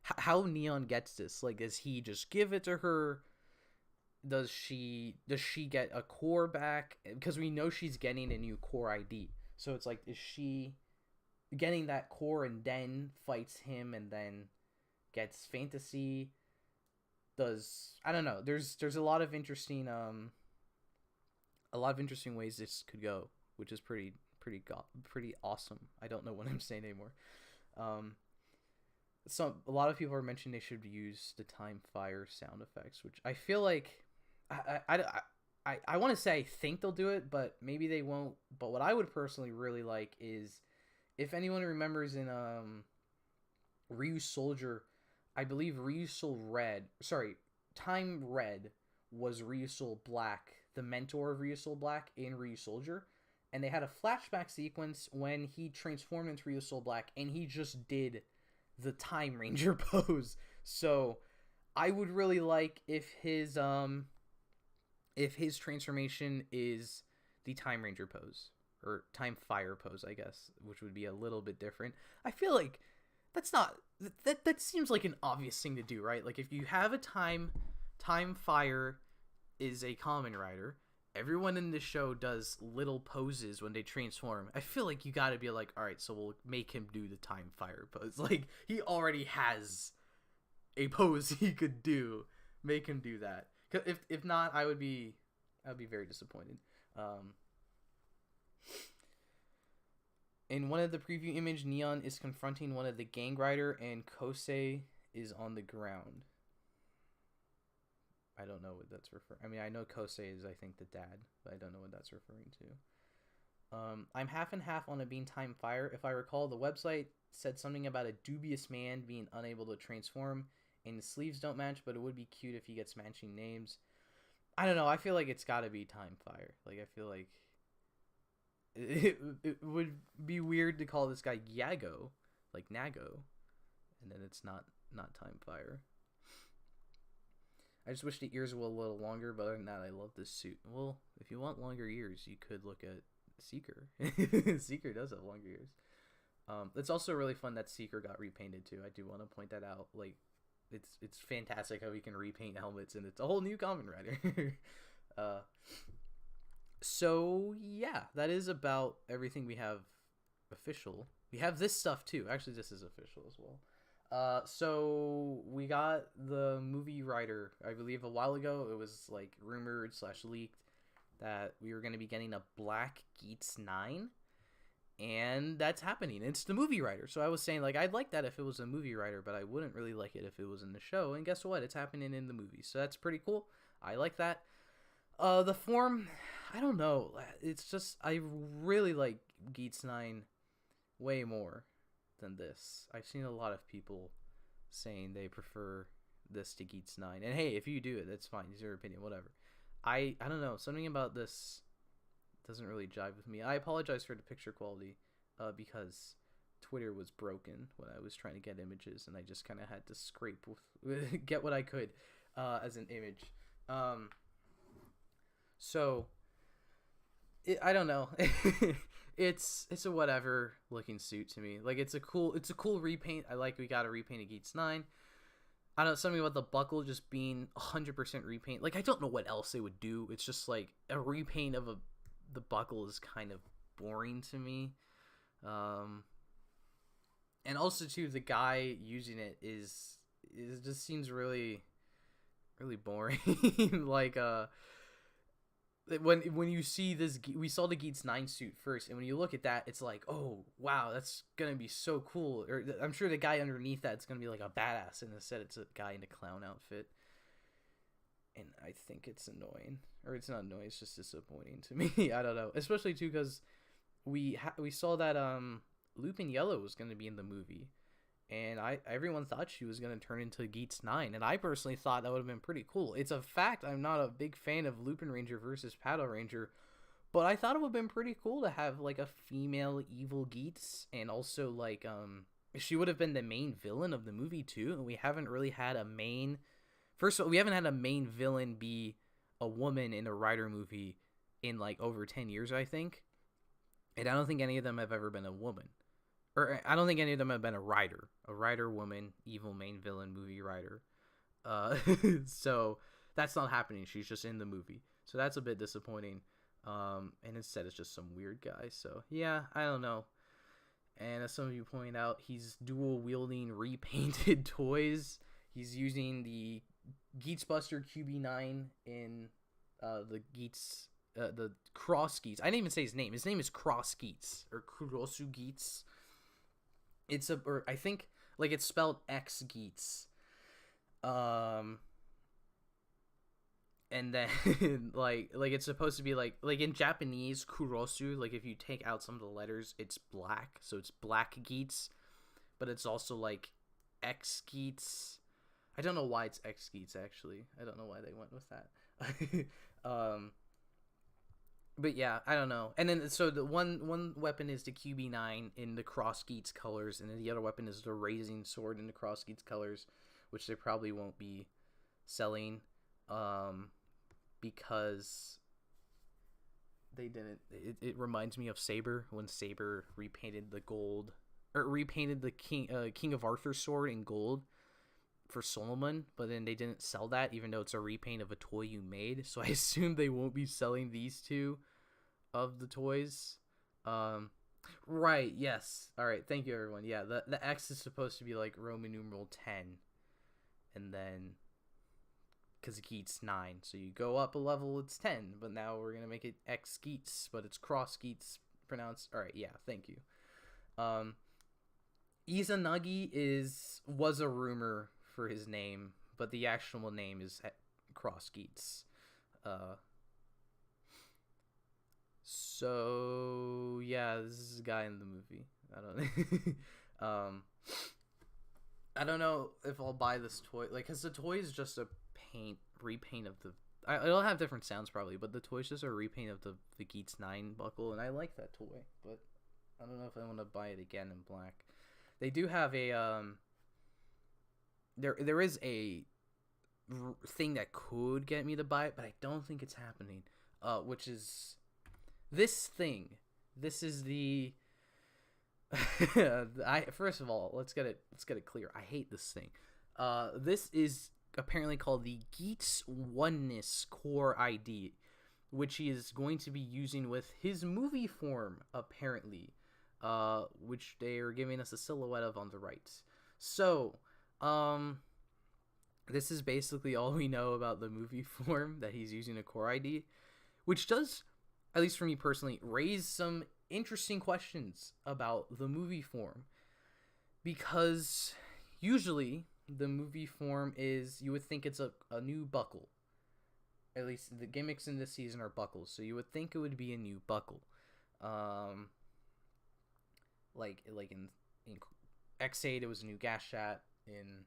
how Neon gets this. Like, does he just give it to her? Does she get a core back? Because we know she's getting a new core ID. So it's like, is she getting that core and then fights him and then gets fantasy? I don't know. There's a lot of interesting ways this could go, which is pretty awesome. I don't know what I'm saying anymore. A lot of people are mentioning they should use the time fire sound effects, which I feel like I want to say I think they'll do it, but maybe they won't. But what I would personally really like is, if anyone remembers in Ryu Soldier, I believe Time Red was Ryusol Black, the mentor of Ryusol Black in Ryu Soldier, and they had a flashback sequence when he transformed into Ryusol Black and he just did the Time Ranger pose. So I would really like if his transformation is the Time Ranger pose, or Time Fire pose, I guess, which would be a little bit different. I feel like that seems like an obvious thing to do, right? Like, if you have a Time Fire is a Kamen Rider, everyone in this show does little poses when they transform. I feel like you gotta be like, all right, so we'll make him do the Time Fire pose. Like, he already has a pose he could do. Make him do that. 'Cause if not, I'd be very disappointed. In one of the preview image, Neon is confronting one of the gang rider, and Kosei is on the ground. I don't know what that's referring. I mean, I know Kosei is, I think, the dad, but I don't know what that's referring to. I'm half and half on a being Time Fire. If I recall, the website said something about a dubious man being unable to transform, and the sleeves don't match, but it would be cute if he gets matching names. I don't know. I feel like it's got to be Time Fire. Like, I feel like it would be weird to call this guy Yago, like Nago, and then it's not Time Fire. I just wish the ears were a little longer, but other than that, I love this suit. Well, if you want longer ears, you could look at Seeker. Seeker does have longer ears. It's also really fun that Seeker got repainted too. I do want to point that out. Like, it's fantastic how he can repaint helmets, and it's a whole new Kamen Rider. So yeah, that is about everything we have official. We have this stuff too. Actually, this is official as well. So we got the movie Rider. I believe a while ago it was like rumored / leaked that we were going to be getting a Black Geats 9, and that's happening. It's the movie Rider. So I was saying, like, I'd like that if it was a movie Rider, but I wouldn't really like it if it was in the show. And guess what? It's happening in the movie. So that's pretty cool. I like that. The form, I don't know. It's just, I really like Geats 9 way more than this. I've seen a lot of people saying they prefer this to Geats 9. And hey, if you do it, that's fine. It's your opinion, whatever. I don't know. Something about this doesn't really jive with me. I apologize for the picture quality because Twitter was broken when I was trying to get images, and I just kind of had to scrape with get what I could as an image. So I don't know. It's a whatever looking suit to me. Like it's a cool repaint. I like we got a repaint of Geats 9. I don't know, something about the buckle just being 100% repaint. Like I don't know what else they would do. It's just like a repaint of the buckle is kind of boring to me. And also too, the guy using it is just seems really boring. Like when you see this, we saw the Geats 9 suit first, and when you look at that, it's like, oh wow, that's gonna be so cool. Or I'm sure the guy underneath that's gonna be like a badass, and instead it's a guy in a clown outfit. And I think it's annoying, or it's not annoying, it's just disappointing to me. I don't know, especially too because we saw that Lupin Yellow was gonna be in the movie, and everyone thought she was going to turn into Geats 9, and I personally thought that would have been pretty cool. It's a fact I'm not a big fan of Lupin Ranger versus Paddle Ranger, but I thought it would have been pretty cool to have like a female evil Geats, and also like she would have been the main villain of the movie too, and we haven't really had a main we haven't had a main villain be a woman in a Rider movie in like over 10 years, I think. And I don't think any of them have ever been a woman. Or I don't think any of them have been a writer woman, evil main villain movie writer. So that's not happening. She's just in the movie. So that's a bit disappointing. And instead it's just some weird guy. So yeah, I don't know. And as some of you point out, he's dual wielding repainted toys. He's using the Geats Buster QB9 in the Geats, the Cross Geats. I didn't even say his name. His name is Cross Geats or Kurosu Geats. Or I think like it's spelled X Geats. And then like it's supposed to be like in Japanese Kurosu, like if you take out some of the letters, it's black, so it's Black Geats, but it's also like X Geats. I don't know why it's X Geats actually. I don't know why they went with that. But yeah, I don't know. And then so the one weapon is the QB9 in the Cross Geats colors, and then the other weapon is the Raising Sword in the Cross Geats colors, which they probably won't be selling, because they didn't. It reminds me of Saber when Saber repainted the gold, or repainted the King of Arthur sword in gold for Solomon, but then they didn't sell that even though it's a repaint of a toy you made. So I assume they won't be selling these two of the toys. Right, yes. All right, thank you everyone. Yeah, the X is supposed to be like Roman numeral 10, and then because Geats 9, so you go up a level, it's 10, but now we're gonna make it X Geats, but it's Cross Geats pronounced. All right, yeah, thank you. Izanagi was a rumor for his name, but the actual name is Cross Geats. So yeah, this is a guy in the movie. I don't know if I'll buy this toy, like, cause the toy is just a repaint of the. It'll have different sounds probably, but the toy's just a repaint of the Geats 9 buckle, and I like that toy, but I don't know if I want to buy it again in black. They do have a there is a thing that could get me to buy it, but I don't think it's happening. Which is this thing. This is the first of all, let's get it clear. I hate this thing. This is apparently called the Geats Oneness Core ID, which he is going to be using with his movie form apparently. Which they are giving us a silhouette of on the right. So, this is basically all we know about the movie form, that he's using a core ID, which does, at least for me personally, raise some interesting questions about the movie form, because usually the movie form is, you would think it's a new buckle. At least the gimmicks in this season are buckles, so you would think it would be a new buckle. Like in X8 it was a new gas shot, in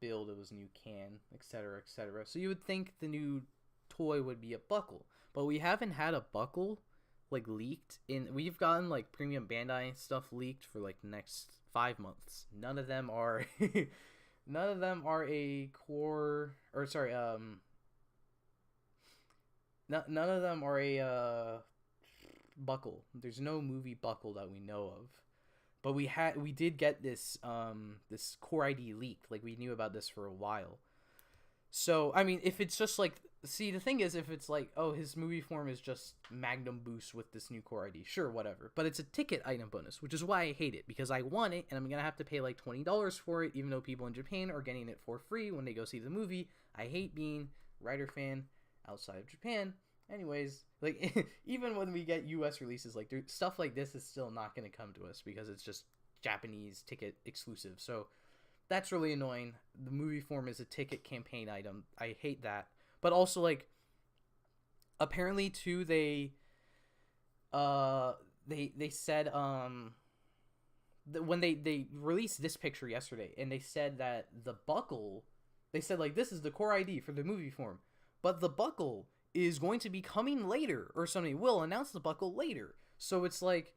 Build it was a new can, etc, etc. So you would think the new toy would be a buckle, but we haven't had a buckle like leaked in. We've gotten like premium Bandai stuff leaked for like the next 5 months. None of them are a core, or sorry, none of them are a buckle. There's no movie buckle that we know of. But we did get this this core ID leak. Like, we knew about this for a while. So, I mean, if it's just like, see, the thing is, if it's like, oh, his movie form is just Magnum Boost with this new core ID, sure, whatever. But it's a ticket item bonus, which is why I hate it, because I want it, and I'm gonna have to pay like $20 for it, even though people in Japan are getting it for free when they go see the movie. I hate being Rider fan outside of Japan. Anyways, like, even when we get US releases, like, stuff like this is still not gonna come to us because it's just Japanese ticket exclusive. So that's really annoying. The movie form is a ticket campaign item. I hate that. But also, like, apparently too, they said when they released this picture yesterday, and they said that the buckle, they said, like, this is the core ID for the movie form, but the buckle is going to be coming later, or somebody will announce the buckle later. So it's like,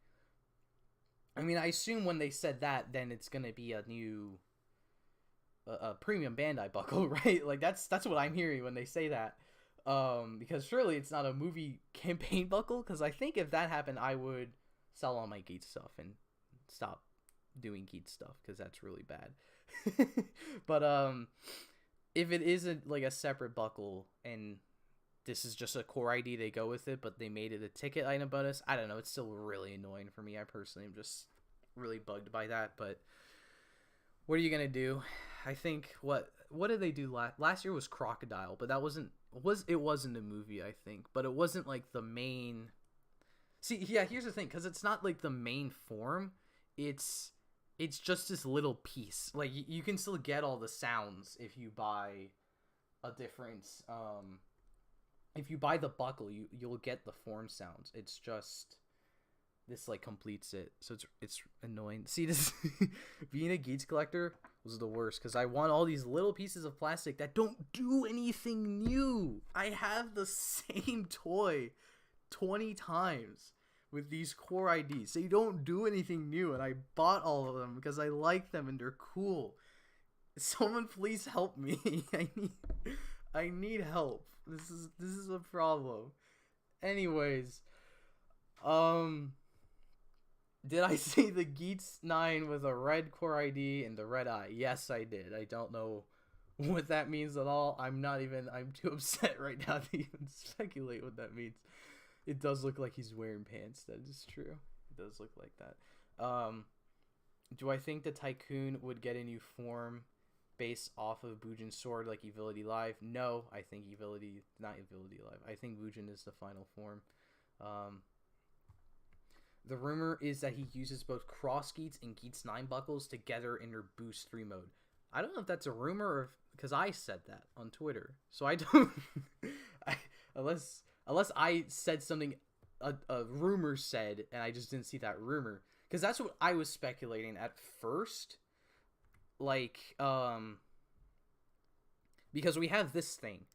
I mean, I assume when they said that, then it's gonna be a new a premium Bandai buckle, right? Like, that's what I'm hearing when they say that. Because surely it's not a movie campaign buckle, because I think if that happened, I would sell all my Geats stuff and stop doing Geats stuff, because that's really bad. But if it isn't like a separate buckle and this is just a core ID, they go with it, but they made it a ticket item bonus, I don't know, it's still really annoying for me. I personally am just really bugged by that, but what are you gonna do? I think what did they do last year was Crocodile, but that wasn't a movie, I think, but it wasn't like the main. See, yeah, here's the thing, because it's not like the main form, it's just this little piece. Like, you can still get all the sounds if you buy a different if you buy the buckle, you'll get the form sounds. It's just this, like, completes it, so it's annoying. See, this being a Geats collector was the worst, because I want all these little pieces of plastic that don't do anything new. I have the same toy 20 times with these core IDs. They don't do anything new, and I bought all of them because I like them and they're cool. Someone please help me. I need help. This is a problem. Anyways, did I see the Geats 9 with a red core ID and the red eye? Yes, I did. I don't know what that means at all. I'm too upset right now to even speculate what that means. It does look like he's wearing pants. That is true. It does look like that. Do I think the Tycoon would get a new form based off of Bujin's sword like Evility Live? No, I think not Evility Live. I think Bujin is the final form. The rumor is that he uses both Cross Geats and Geats 9 buckles together in her Boost 3 mode. I don't know if that's a rumor or because I said that on Twitter. So I don't... unless I said something a rumor said and I just didn't see that rumor. Because that's what I was speculating at first. Like, because we have this thing.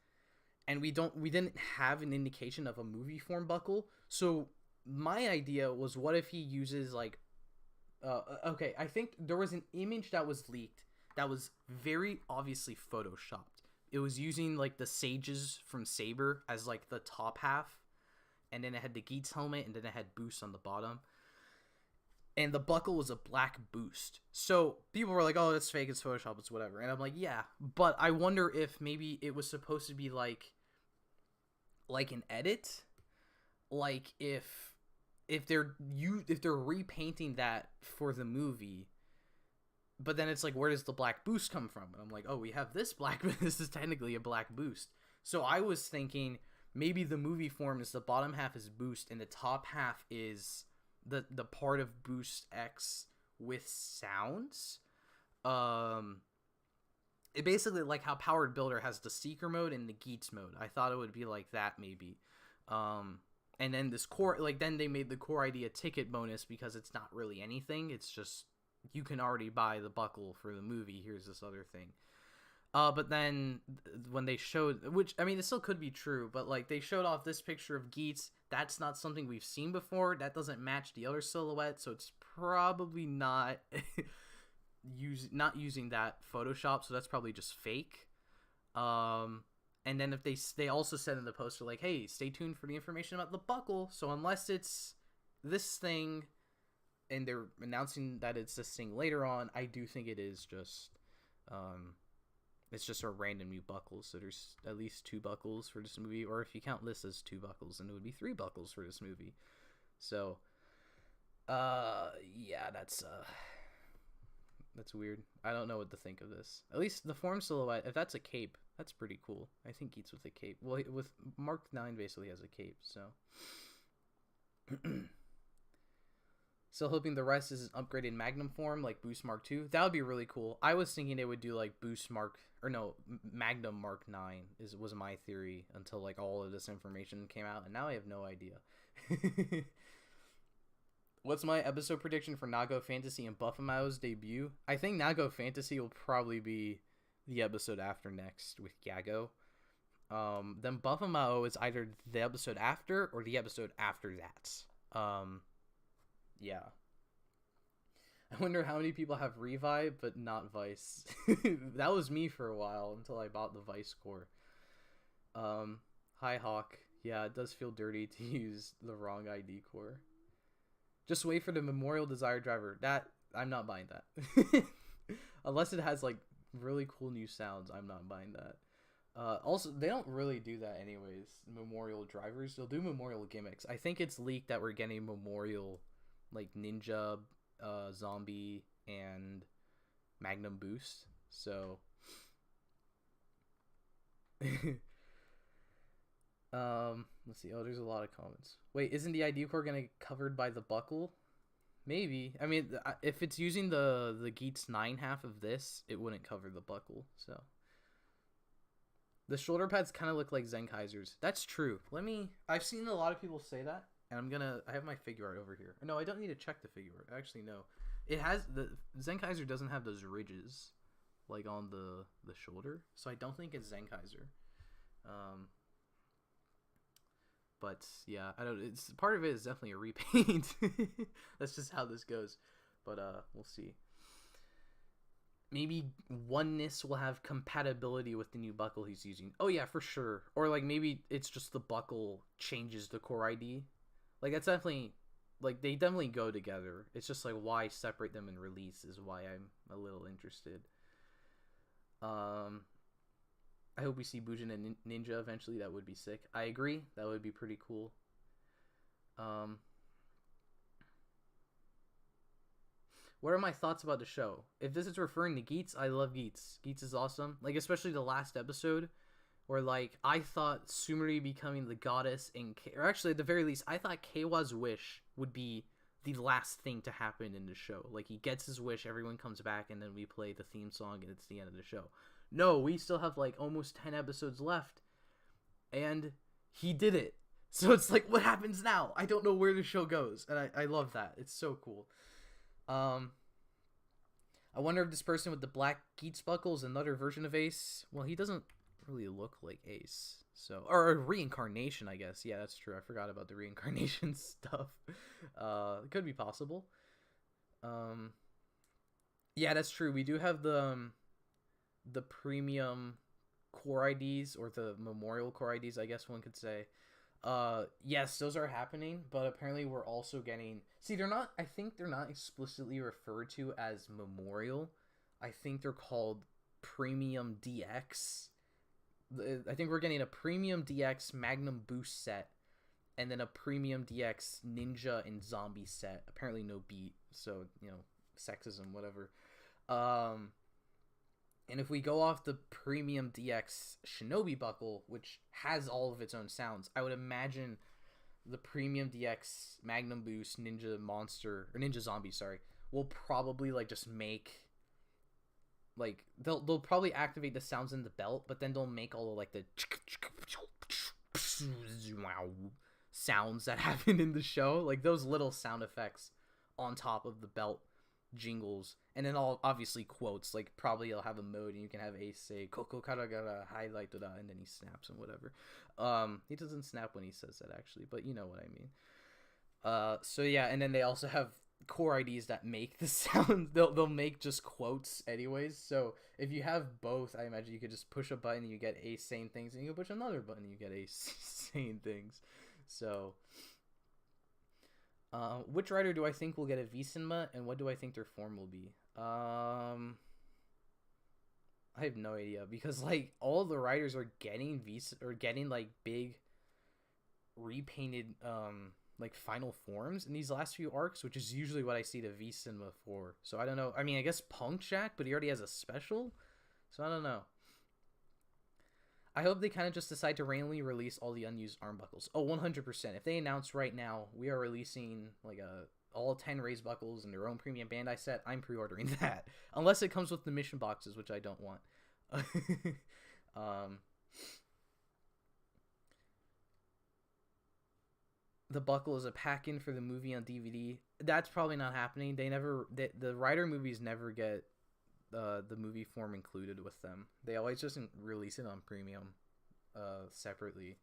And we didn't have an indication of a movie form buckle. So my idea was, what if he uses, like, okay, I think there was an image that was leaked that was very obviously photoshopped. It was using, like, the sages from Saber as, like, the top half, and then it had the Geats helmet, and then it had Boost on the bottom, and the buckle was a black Boost. So people were like, oh, that's fake, it's Photoshop, it's whatever. And I'm like, yeah, but I wonder if maybe it was supposed to be like an edit, like if they're repainting that for the movie, but then it's like, where does the black Boost come from? And I'm like, oh, we have this black, but this is technically a black Boost. So I was thinking maybe the movie form is the bottom half is Boost and the top half is the part of Boost X with sounds. It basically, like how Powered Builder has the Seeker mode and the Geats mode. I thought it would be like that maybe. And then this core, like, then they made the core ID a ticket bonus because it's not really anything. It's just, you can already buy the buckle for the movie. Here's this other thing. But then when they showed, which, I mean, it still could be true, but, like, they showed off this picture of Geats. That's not something we've seen before. That doesn't match the other silhouette, so it's probably not not using that Photoshop, so that's probably just fake. And then if they also said in the poster, like, hey, stay tuned for the information about the buckle. So unless it's this thing and they're announcing that it's this thing later on, I do think it is just it's just a random new buckle. So there's at least 2 buckles for this movie, or if you count this as 2 buckles, then it would be 3 buckles for this movie. So yeah, that's weird. I don't know what to think of this. At least the form silhouette, if that's a cape, that's pretty cool. I think Geats with a cape. Well, with Mark 9 basically has a cape, so. Still hoping the rest is an upgraded Magnum form like Boost Mark 2. That would be really cool. I was thinking they would do like Magnum Mark 9 was my theory until like all of this information came out, and now I have no idea. What's my episode prediction for Nago Fantasy and Baphomao's debut? I think Nago Fantasy will probably be the episode after next with Gago. Then Baphamao is either the episode after or the episode after that. Yeah. I wonder how many people have Revive but not Vice. That was me for a while until I bought the Vice core. Hi Hawk. Yeah, it does feel dirty to use the wrong ID core. Just wait for the Memorial Desire driver. That I'm not buying that. Unless it has like really cool new sounds, I'm not buying that. Also, they don't really do that anyways. Memorial drivers, they'll do Memorial gimmicks. I think it's leaked that we're getting Memorial like Ninja, Zombie, and Magnum Boost. So let's see. Oh, there's a lot of comments. Wait, isn't the ID core gonna covered by the buckle? Maybe. I mean, if it's using the Geats 9 half of this, it wouldn't cover the buckle. So the shoulder pads kind of look like Zenkaiser's. That's true. I've seen a lot of people say that, and I have my figure art over here. No, I don't need to check the figure art. Actually, no. It has the Zenkaiser doesn't have those ridges like on the shoulder, so I don't think it's Zenkaiser. But yeah, I don't. It's part of it is definitely a repaint. That's just how this goes. But we'll see. Maybe Oneness will have compatibility with the new buckle he's using. Oh yeah, for sure. Or like maybe it's just the buckle changes the core ID. Like that's definitely like they definitely go together. It's just like why separate them in release is why I'm a little interested. I hope we see Bujin and Ninja eventually. That would be sick. I agree. That would be pretty cool. What are my thoughts about the show? If this is referring to Geats, I love Geats. Geats is awesome. Like, especially the last episode where, like, I thought Sumeri becoming the goddess or actually, at the very least, I thought Keiwa's wish would be the last thing to happen in the show. Like, he gets his wish, everyone comes back, and then we play the theme song, and it's the end of the show. No, we still have like almost 10 episodes left, and he did it. So it's like, what happens now? I don't know where the show goes, and I love that. It's so cool. I wonder if this person with the black Geats buckle is another version of Ace. Well, he doesn't really look like Ace, so or a reincarnation, I guess. Yeah, that's true. I forgot about the reincarnation stuff. It could be possible. Yeah, that's true. We do have the premium core IDs, or the memorial core IDs, I guess one could say. Yes, those are happening, but apparently we're also getting... See, I think they're not explicitly referred to as memorial. I think they're called premium DX. I think we're getting a premium DX Magnum Boost set, and then a premium DX Ninja and Zombie set. Apparently no beat, so, sexism, whatever. And if we go off the Premium DX Shinobi buckle, which has all of its own sounds, I would imagine the Premium DX Magnum Boost Ninja Monster, or Ninja Zombie, sorry, will probably like just make like they'll probably activate the sounds in the belt, but then they'll make all of like the sounds that happen in the show, like those little sound effects on top of the belt jingles, and then all obviously quotes, like probably you'll have a mode and you can have Ace say Koko Karagara highlight and then he snaps and whatever. He doesn't snap when he says that actually, but you know what I mean. So yeah, and then they also have core IDs that make the sound. They'll make just quotes anyways. So if you have both, I imagine you could just push a button and you get a saying things, and you can push another button and you get a saying things. So which rider do I think will get a V-Cinema, and what do I think their form will be? I have no idea, because like all the riders are getting getting like big repainted like final forms in these last few arcs, which is usually what I see the V-Cinema for. So I don't know. I mean, I guess Punk Jack, but he already has a special, so I don't know. I hope they kind of just decide to randomly release all the unused arm buckles. Oh, 100%. If they announce right now we are releasing like all 10 raised buckles in their own premium Bandai set, I'm pre-ordering that. Unless it comes with the mission boxes, which I don't want. The buckle is a pack-in for the movie on DVD. That's probably not happening. The Rider movies never get the movie form included with them. They always just release it on premium separately.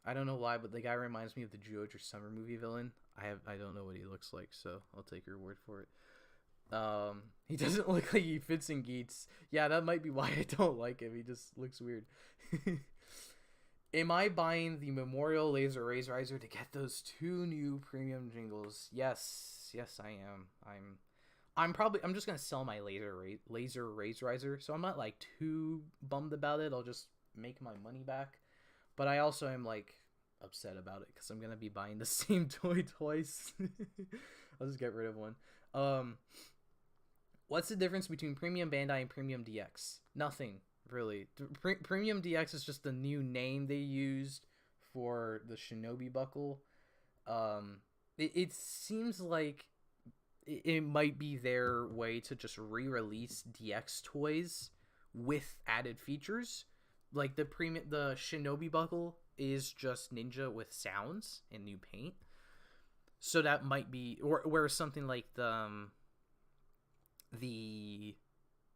I don't know why, but the guy reminds me of the Georgia Summer movie villain. I don't know what he looks like, so I'll take your word for it. He doesn't look like he fits in Geats. Yeah, that might be why I don't like him. He just looks weird. Am I buying the Memorial Laser Raise Riser to get those 2 new premium jingles? Yes, I am. I'm just gonna sell my laser raise riser, so I'm not like too bummed about it. I'll just make my money back, but I also am like upset about it because I'm gonna be buying the same toy twice. I'll just get rid of one. What's the difference between Premium Bandai and Premium DX? Nothing really. Premium DX is just the new name they used for the Shinobi buckle. It seems like it might be their way to just re-release DX toys with added features. Like the Shinobi buckle is just ninja with sounds and new paint. So that might be, or where something like the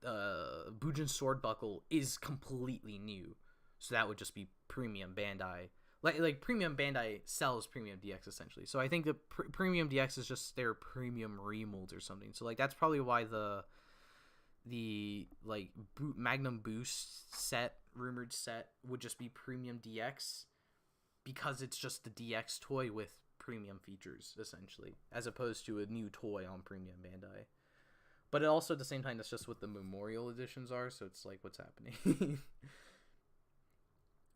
Bujin sword buckle is completely new. So that would just be Premium Bandai. Like Premium Bandai sells Premium DX essentially. So I think the Premium DX is just their premium remold or something. So like that's probably why the like Magnum Boost set, rumored set, would just be Premium DX, because it's just the DX toy with premium features essentially, as opposed to a new toy on Premium Bandai. But it also at the same time, that's just what the Memorial editions are. So it's like, what's happening?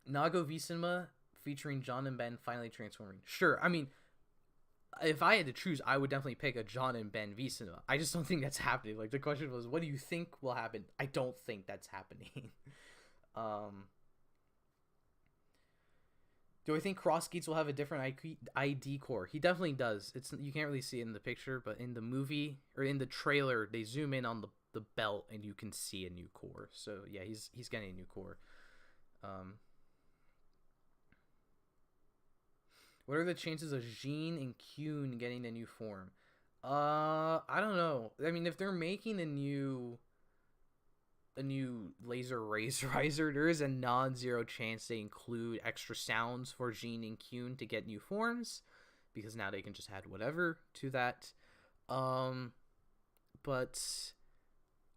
Nago V-Cinema featuring John and Ben finally transforming. Sure, I mean, if I had to choose, I would definitely pick a John and Ben V-Cinema. I just don't think that's happening. Like, the question was, what do you think will happen? I don't think that's happening. Do I think Cross Geats will have a different ID core? He definitely does. You can't really see it in the picture, but in the movie or in the trailer, they zoom in on the belt and you can see a new core. So yeah, he's getting a new core. What are the chances of Jean and Kyun getting a new form? I don't know. I mean, if they're making a new laser raise riser, there is a non-zero chance they include extra sounds for Jean and Kyun to get new forms, because now they can just add whatever to that. But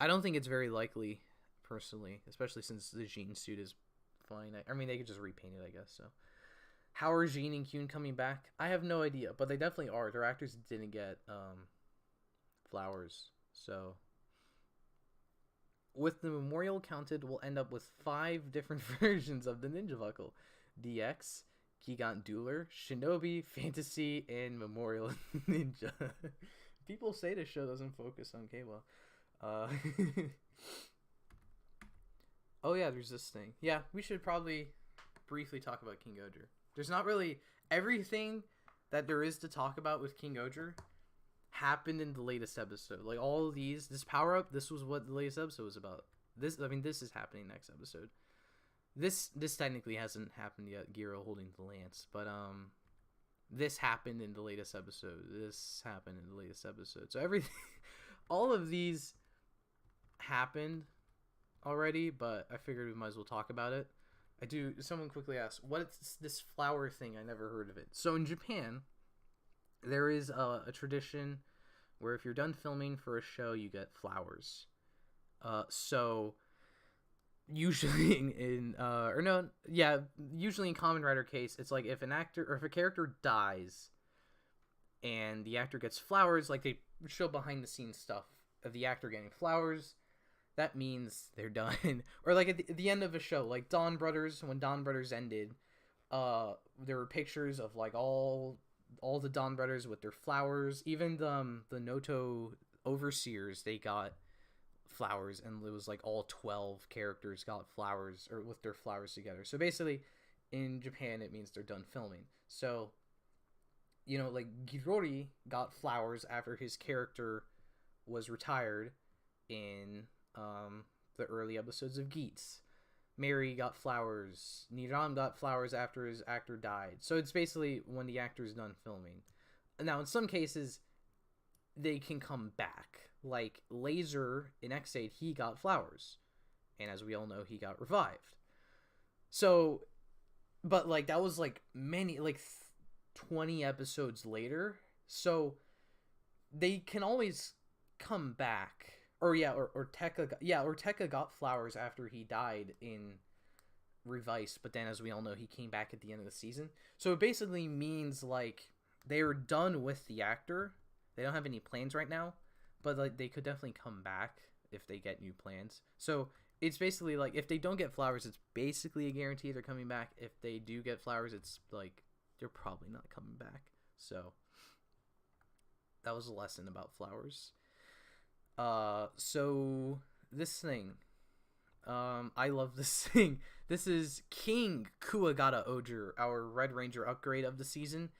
I don't think it's very likely, personally, especially since the Jean suit is fine. I mean, they could just repaint it, I guess. So how are Jean and Kyun coming back? I have no idea, but they definitely are. Their actors didn't get flowers, so with the Memorial counted, we'll end up with 5 different versions of the Ninja Buckle: DX, Gigant Dueler, Shinobi, Fantasy, and Memorial Ninja. People say the show doesn't focus on K-Well. Oh yeah, there's this thing. Yeah, we should probably briefly talk about King-Ohger. There's not really everything that there is to talk about with King-Ohger happened in the latest episode. Like all of this power up, this was what the latest episode was about. This is happening next episode. This technically hasn't happened yet, Giro holding the lance, but this happened in the latest episode. This happened in the latest episode. So everything, all of these happened already, but I figured we might as well talk about it. Someone quickly asked, what's this flower thing? I never heard of it. So in Japan, there is a tradition where if you're done filming for a show, you get flowers. So usually usually in Kamen Rider case, it's like if an actor or if a character dies and the actor gets flowers, like they show behind the scenes stuff of the actor getting flowers, that means they're done. Or like at the end of a show, like Dawn Brothers, when Dawn Brothers ended, there were pictures of like all the Dawn Brothers with their flowers. Even the Noto overseers, they got flowers, and it was like all 12 characters got flowers or with their flowers together. So basically in Japan it means they're done filming. So like Girori got flowers after his character was retired in the early episodes of Geats. Mary got flowers. Niram got flowers after his actor died. So it's basically when the actor's done filming. Now in some cases they can come back. Like Laser in X8, he got flowers, and as we all know, he got revived. So, but like that was like many 20 episodes later, so they can always come back. Or Tekka got flowers after he died in Revice, but then as we all know, he came back at the end of the season. So it basically means like they're done with the actor. They don't have any plans right now, but like they could definitely come back if they get new plans. So it's basically like if they don't get flowers, it's basically a guarantee they're coming back. If they do get flowers, it's like they're probably not coming back. So that was a lesson about flowers. So this thing, I love this thing. This is King Kuwagata-Ohger, our Red Ranger upgrade of the season,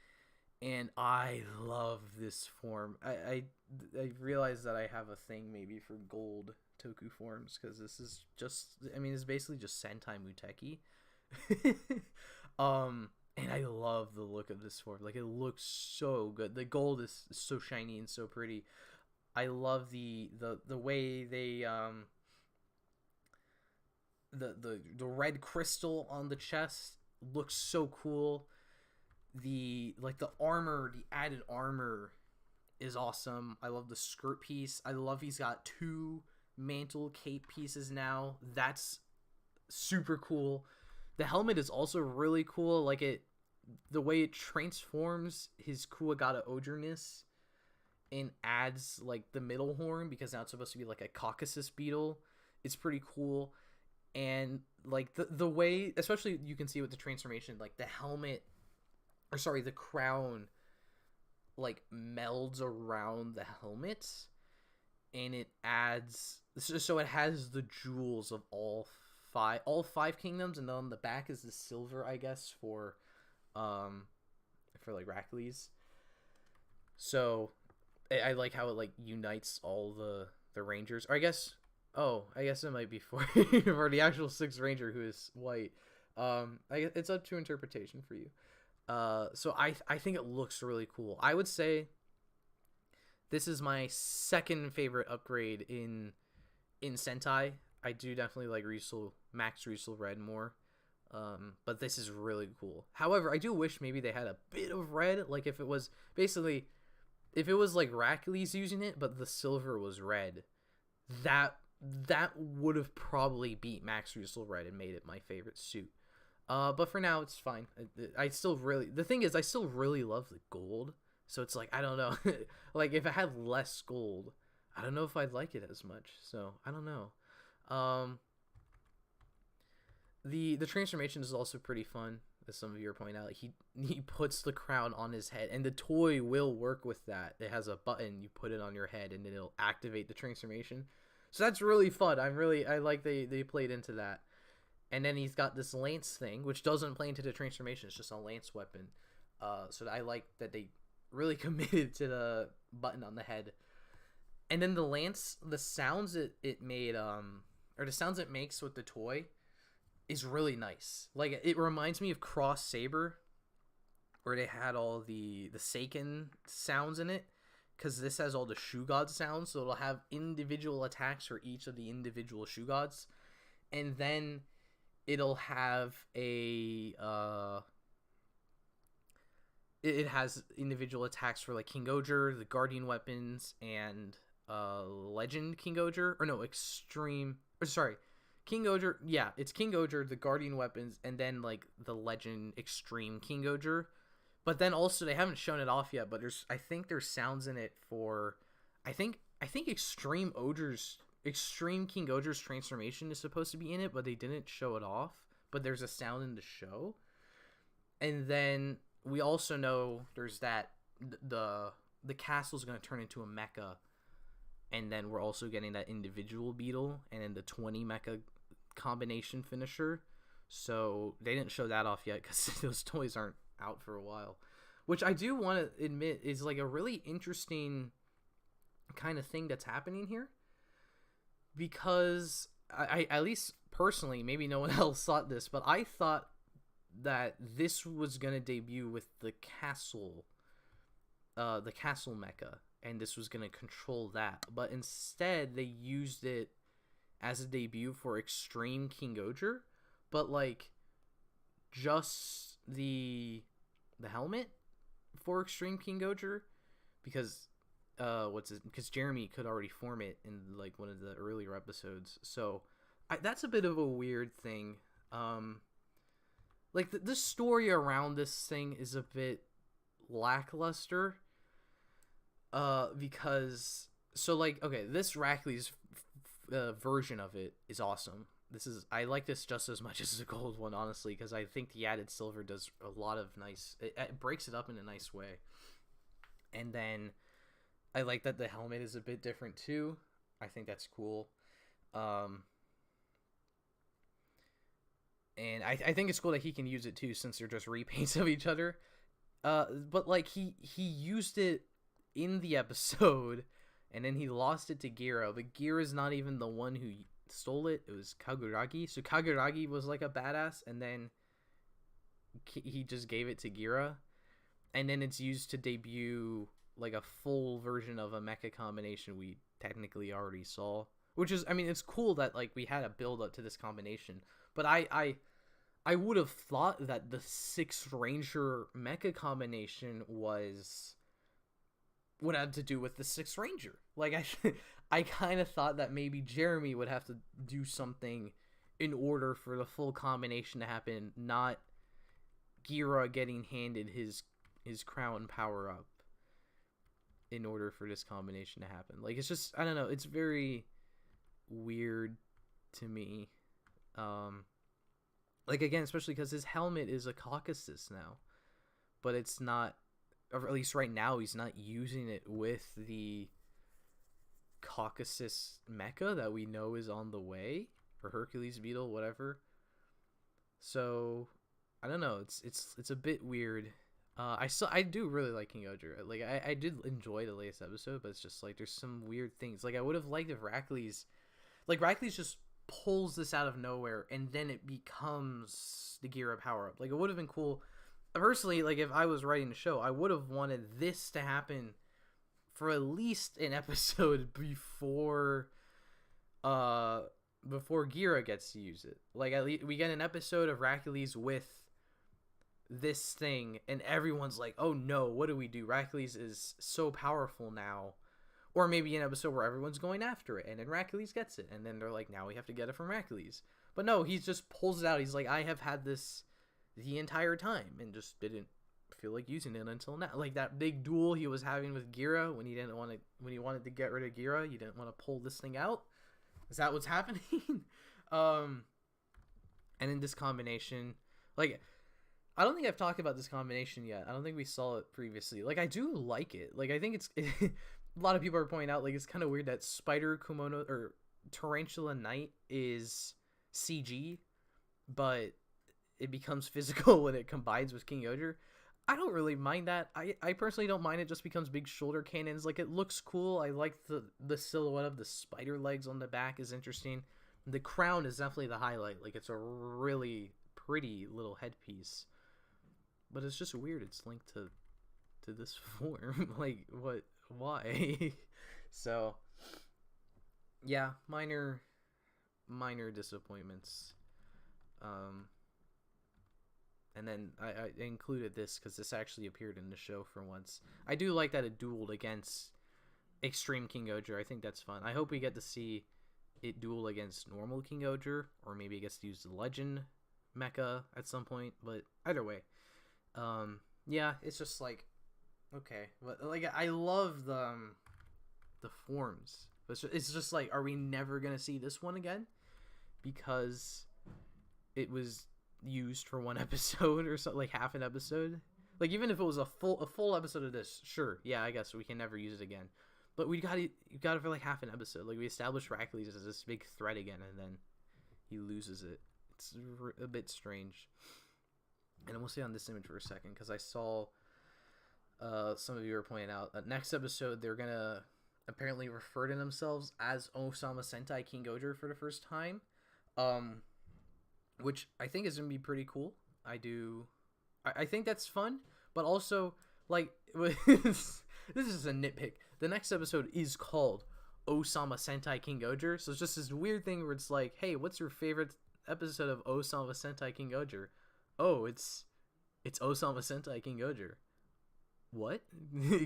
and I love this form. I realize that I have a thing maybe for gold Toku forms, because this is just, it's basically just Sentai Muteki. And I love the look of this form. Like, it looks so good. The gold is so shiny and so pretty. I love the way they the red crystal on the chest looks so cool. The armor, the added armor is awesome. I love the skirt piece. I love he's got 2 mantle cape pieces now. That's super cool. The helmet is also really cool. Like the way it transforms his Kuwagata-Ohgerness and adds like the middle horn, because now it's supposed to be like a Caucasus beetle. It's pretty cool. And like the way, especially you can see with the transformation, like the helmet, or sorry, the crown like melds around the helmet, and it adds, so it has the jewels of all five kingdoms, and then on the back is the silver, I guess, for like Rackley's. So I like how it like unites all the Rangers. Or I guess it might be for for the actual 6th Ranger, who is white. It's up to interpretation for you. So I think it looks really cool. I would say this is my 2nd favorite upgrade in Sentai. I do definitely like Max Riesel Red more. But this is really cool. However, I do wish maybe they had a bit of red. Like if it was like Rackley's using it, but the silver was red, that would have probably beat Max Riesel Red and made it my favorite suit. But for now, it's fine. The thing is, I still really love the gold. So it's like, I don't know. Like, if it had less gold, I don't know if I'd like it as much. So, I don't know. The transformation is also pretty fun, as some of you are pointing out. Like, he puts the crown on his head, and the toy will work with that. It has a button, you put it on your head, and it'll activate the transformation. So that's really fun. I like they played into that. And then he's got this lance thing, which doesn't play into the transformation. It's just a lance weapon. So I like that they really committed to the button on the head. And then the lance, the sounds it made, or the sounds it makes with the toy, is really nice. Like, it reminds me of Cross Saber, where they had all the Seiken sounds in it, because this has all the Shoe God sounds, so it'll have individual attacks for each of the individual Shoe Gods. And then it'll have a it has individual attacks for like King-Ohger, the Guardian weapons, and Legend King-Ohger, or no, Extreme. Or sorry, King-Ohger. Yeah, it's King-Ohger, the Guardian weapons, and then like the Legend Extreme King-Ohger. But then also they haven't shown it off yet. But I think there's sounds in it for, I think Extreme King-Ohger's transformation is supposed to be in it, but they didn't show it off. But there's a sound in the show, and then we also know there's that the castle's going to turn into a mecha, and then we're also getting that individual beetle and then the 20 mecha combination finisher. So they didn't show that off yet because those toys aren't out for a while, which I do want to admit is like a really interesting kind of thing that's happening here, because I at least personally, maybe no one else thought this, but I thought that this was gonna debut with the castle mecha, and this was gonna control that. But instead, they used it as a debut for Extreme King-Ohger, but like just the helmet for Extreme King-Ohger, because because Jeremy could already form it in like one of the earlier episodes. So that's a bit of a weird thing. Like the story around this thing is a bit lackluster. Because so like, okay, this Rackley's version of it is awesome. I like this just as much as the gold one, honestly, because I think the added silver does a lot of nice. It breaks it up in a nice way, and then I like that the helmet is a bit different too. I think that's cool. And I think it's cool that he can use it too, since they're just repaints of each other. But like he used it in the episode, and then he lost it to Gira. But Gira's not even the one who stole it. It was Kaguragi. So Kaguragi was like a badass, and then he just gave it to Gira, and then it's used to debut like a full version of a mecha combination we technically already saw. Which is, I mean, it's cool that like we had a build up to this combination. But I would have thought that the 6th Ranger mecha combination would have to do with the 6th Ranger. Like I kind of thought that maybe Jeremy would have to do something in order for the full combination to happen, not Gira getting handed his crown power up in order for this combination to happen. Like, it's just, I don't know, it's very weird to me. Like, again, especially because his helmet is a Caucasus now, but it's not, or at least right now, he's not using it with the Caucasus mecha that we know is on the way, or Hercules Beetle, whatever. So I don't know, it's a bit weird. I do really like King-Ohger. Like I did enjoy the latest episode, but it's just like there's some weird things. Like I would have liked if Rackley's just pulls this out of nowhere and then it becomes the Gira power up. Like it would have been cool. Personally, like if I was writing the show, I would have wanted this to happen for at least an episode before Gira gets to use it. Like at least we get an episode of Rackley's with this thing and everyone's like, oh no, what do we do? Rackley's is so powerful now. Or maybe an episode where everyone's going after it and then Rackley's gets it and then they're like, now we have to get it from Rackley's. But no, he just pulls it out. He's like, I have had this the entire time and just didn't feel like using it until now. Like that big duel he was having with Gira when he wanted to get rid of Gira, you didn't want to pull this thing out. Is that what's happening? And in this combination, like I don't think I've talked about this combination yet. I don't think we saw it previously. Like I do like it. Like I think it's a lot of people are pointing out like it's kind of weird that Spider Kumono or Tarantula Knight is CG, but it becomes physical when it combines with King-Ohger. I don't really mind that. I personally don't mind it. Just becomes big shoulder cannons. Like it looks cool. I like the silhouette of the spider legs on the back is interesting. The crown is definitely the highlight. Like it's a really pretty little headpiece. But it's just weird. It's linked to this form. Like what? Why? So yeah, minor disappointments. And then I included this because this actually appeared in the show for once. I do like that it dueled against Extreme King-Ohger. I think that's fun. I hope we get to see it duel against normal King-Ohger, or maybe it gets to use the Legend mecha at some point. But either way, yeah, it's just like, okay, but like I love the forms. But it's just like, are we never gonna see this one again? Because it was used for one episode or something, like half an episode. Like, even if it was a full episode of this, sure, yeah, I guess we can never use it again. But you got it for like half an episode. Like, we established Heracles as this big threat again, and then he loses it. It's a bit strange. And we'll stay on this image for a second, because I saw some of you were pointing out next episode they're gonna apparently refer to themselves as Ohsama Sentai King-Ohger for the first time, which I think is gonna be pretty cool. I think that's fun, but also, like, this is a nitpick. The next episode is called Ohsama Sentai King-Ohger, so it's just this weird thing where it's like, hey, what's your favorite episode of Ohsama Sentai King-Ohger? Oh, it's Ohsama Sentai King-Ohger. What?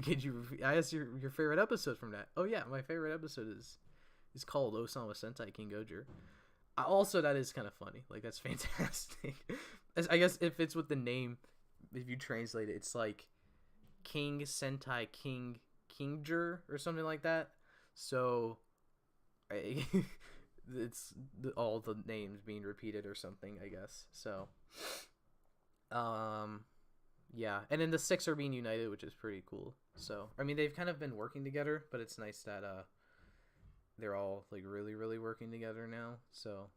Could you? I asked your favorite episode from that. Oh yeah, my favorite episode is called Ohsama Sentai King-Ohger. Also, that is kind of funny. Like, that's fantastic. I guess if it's with the name, if you translate it, it's like King Sentai King-Ohger or something like that. So, it's all the names being repeated or something, I guess. So, yeah, and then the 6 are being united, which is pretty cool. So, I mean, they've kind of been working together, but it's nice that they're all like really, really working together now. So,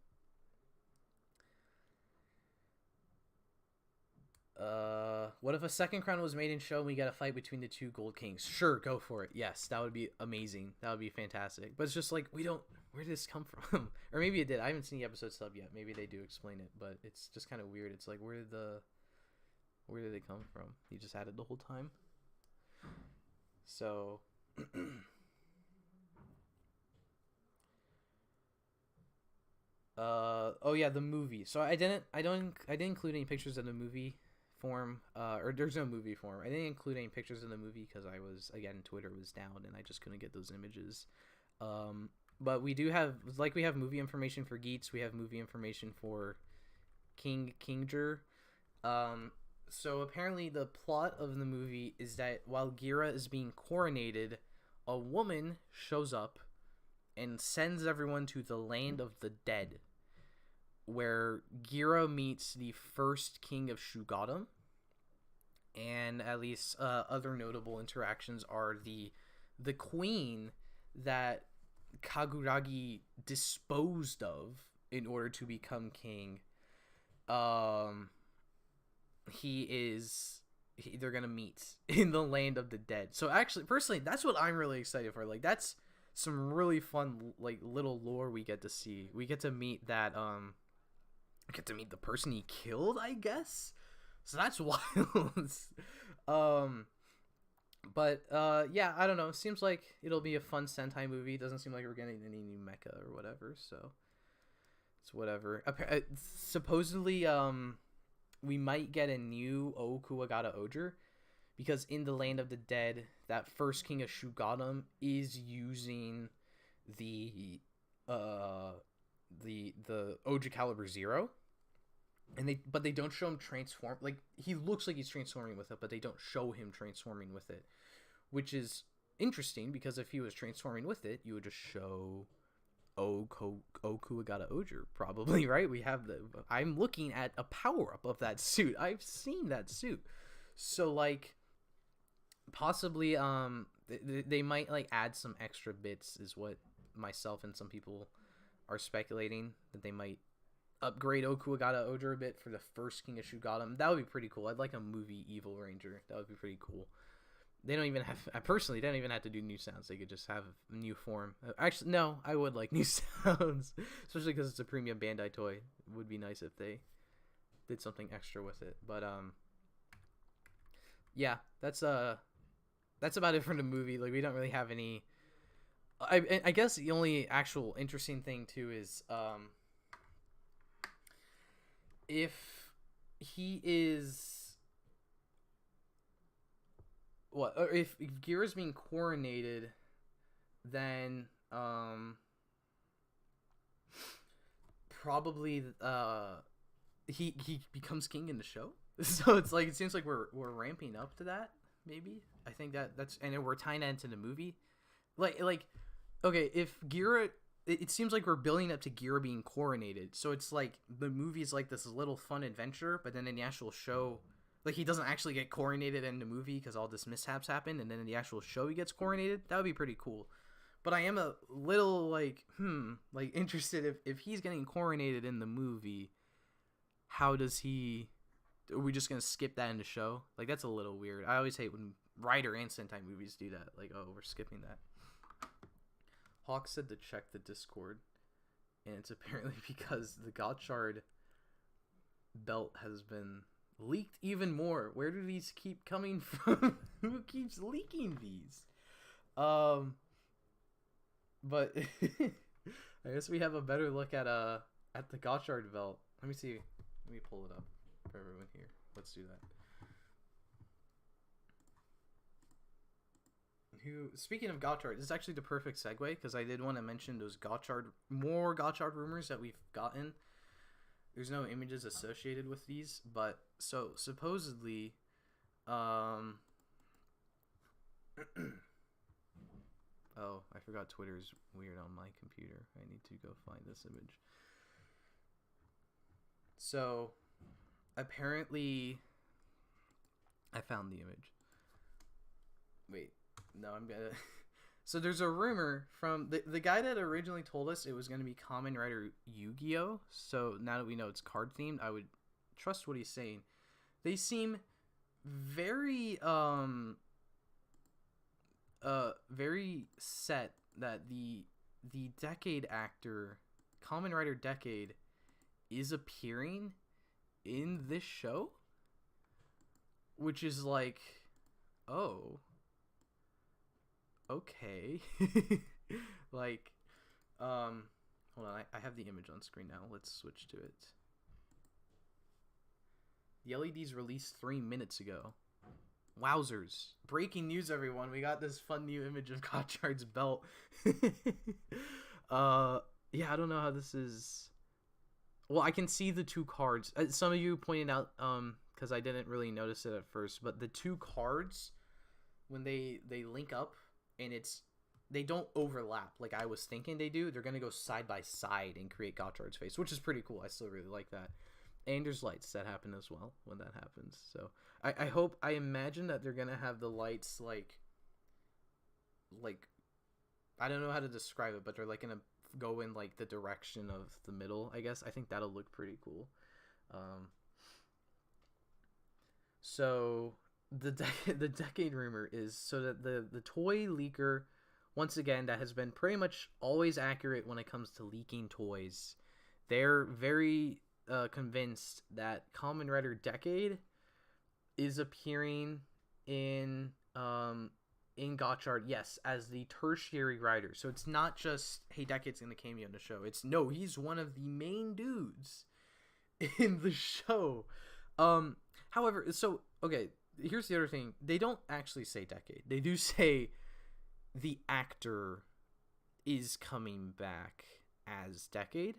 what if a second crown was made in show and we got a fight between the 2 gold kings? Sure, go for it. Yes, that would be amazing. That would be fantastic. But it's just like, where did this come from? Or maybe it did. I haven't seen the episode sub yet. Maybe they do explain it, but it's just kind of weird. It's like, where did they come from? You just had it the whole time. So, oh yeah, the movie. So I didn't include any pictures of the movie form, or there's no movie form. I didn't include any pictures of the movie because Twitter was down and I just couldn't get those images. But we do have, like, we have movie information for Geats. We have movie information for King-Ohger. So apparently the plot of the movie is that while Gira is being coronated, a woman shows up and sends everyone to the land of the dead, where Gira meets the first king of Shugadam. And at least other notable interactions are the queen that Kaguragi disposed of in order to become king. They're gonna meet in the land of the dead. So actually, personally, that's what I'm really excited for. Like, that's some really fun, like, little lore we get to see. We get to meet that get to meet the person he killed, I guess. So that's wild. But yeah, I don't know. Seems like it'll be a fun Sentai movie. Doesn't seem like we're getting any new mecha or whatever. So it's whatever. Supposedly, we might get a new Ohsama, because in the land of the dead, that first king of Shugadam is using the Oja Caliber 0, and they don't show him transform. Like, he looks like he's transforming with it, but they don't show him transforming with it, which is interesting, because if he was transforming with it, you would just show Ohsama, probably, right? I'm looking at a power-up of that suit. I've seen that suit. So, like, possibly, they might, like, add some extra bits, is what myself and some people are speculating, that they might upgrade Ohsama a bit for the first king of Shugadam. That would be pretty cool. I'd like a movie Evil Ranger. That would be pretty cool. They don't even have to do new sounds. They could just have a new form. Actually, no, I would like new sounds, especially because it's a premium Bandai toy. It would be nice if they did something extra with it. But yeah, that's about it for the movie. Like, we don't really have any. I guess the only actual interesting thing too is if he is what? Or if Gira is being coronated, then probably he becomes king in the show. So it's like it seems like we're ramping up to that. Maybe I think that's and then we're tying that into the movie. Like okay, if Gira, it seems like we're building up to Gira being coronated. So it's like the movie is like this little fun adventure, but then in the actual show, like he doesn't actually get coronated in the movie because all this mishaps happen, and then in the actual show he gets coronated. That would be pretty cool. But I am a little like interested if he's getting coronated in the movie. How does he? Are we just gonna skip that in the show? Like that's a little weird. I always hate when Rider and Sentai movies do that. Like, oh, we're skipping that. Hawk said to check the Discord, and it's apparently because the Gotchard belt has been leaked even more. Where do these keep coming from? Who keeps leaking these? But I guess we have a better look at the Gotchard belt. Let me see. Let me pull it up for everyone here. Let's do that. Speaking of Gotchard, this is actually the perfect segue because I did want to mention those more Gotchard rumors that we've gotten. There's no images associated with these, but so supposedly, oh, I forgot Twitter's weird on my computer. I need to go find this image. So, apparently, I found the image. Wait, no, I'm gonna... So there's a rumor from... The guy that originally told us it was going to be Kamen Rider Yu-Gi-Oh! So now that we know it's card-themed, I would trust what he's saying. They seem very, very set that the Decade actor, Kamen Rider Decade, is appearing in this show, which is like, oh, okay. Like, hold on, I have the image on screen now. Let's switch to it. The LEDs released 3 minutes ago. Wowzers. Breaking news, everyone. We got this fun new image of Gotchard's belt. Yeah, I don't know how this is. Well, I can see the two cards. Some of you pointed out, because I didn't really notice it at first, but the two cards, when they link up, and they don't overlap like I was thinking they do. They're going to go side by side and create Gotchard's face, which is pretty cool. I still really like that. And there's lights that happen as well when that happens. So I imagine that they're going to have the lights like, I don't know how to describe it, but they're like going to go in like the direction of the middle, I guess. I think that'll look pretty cool. So the Decade rumor is so that the toy leaker, once again, that has been pretty much always accurate when it comes to leaking toys. They're very convinced that Kamen Rider Decade is appearing in Gotchard, yes, as the tertiary rider. So it's not just, hey, Decade's in the cameo in the show. It's, no, he's one of the main dudes in the show. However, so, okay, here's the other thing. They don't actually say Decade. They do say the actor is coming back as Decade.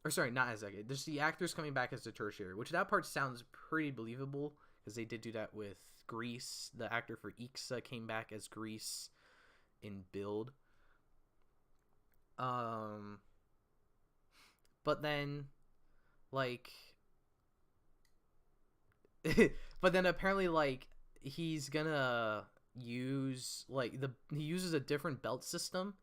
Or sorry, not as Decade. There's the actor's coming back as the tertiary, which that part sounds pretty believable because they did do that with Grease. The actor for Ixa came back as Grease in Build. But then, like, but then apparently, like, he's gonna use, like, he uses a different belt system,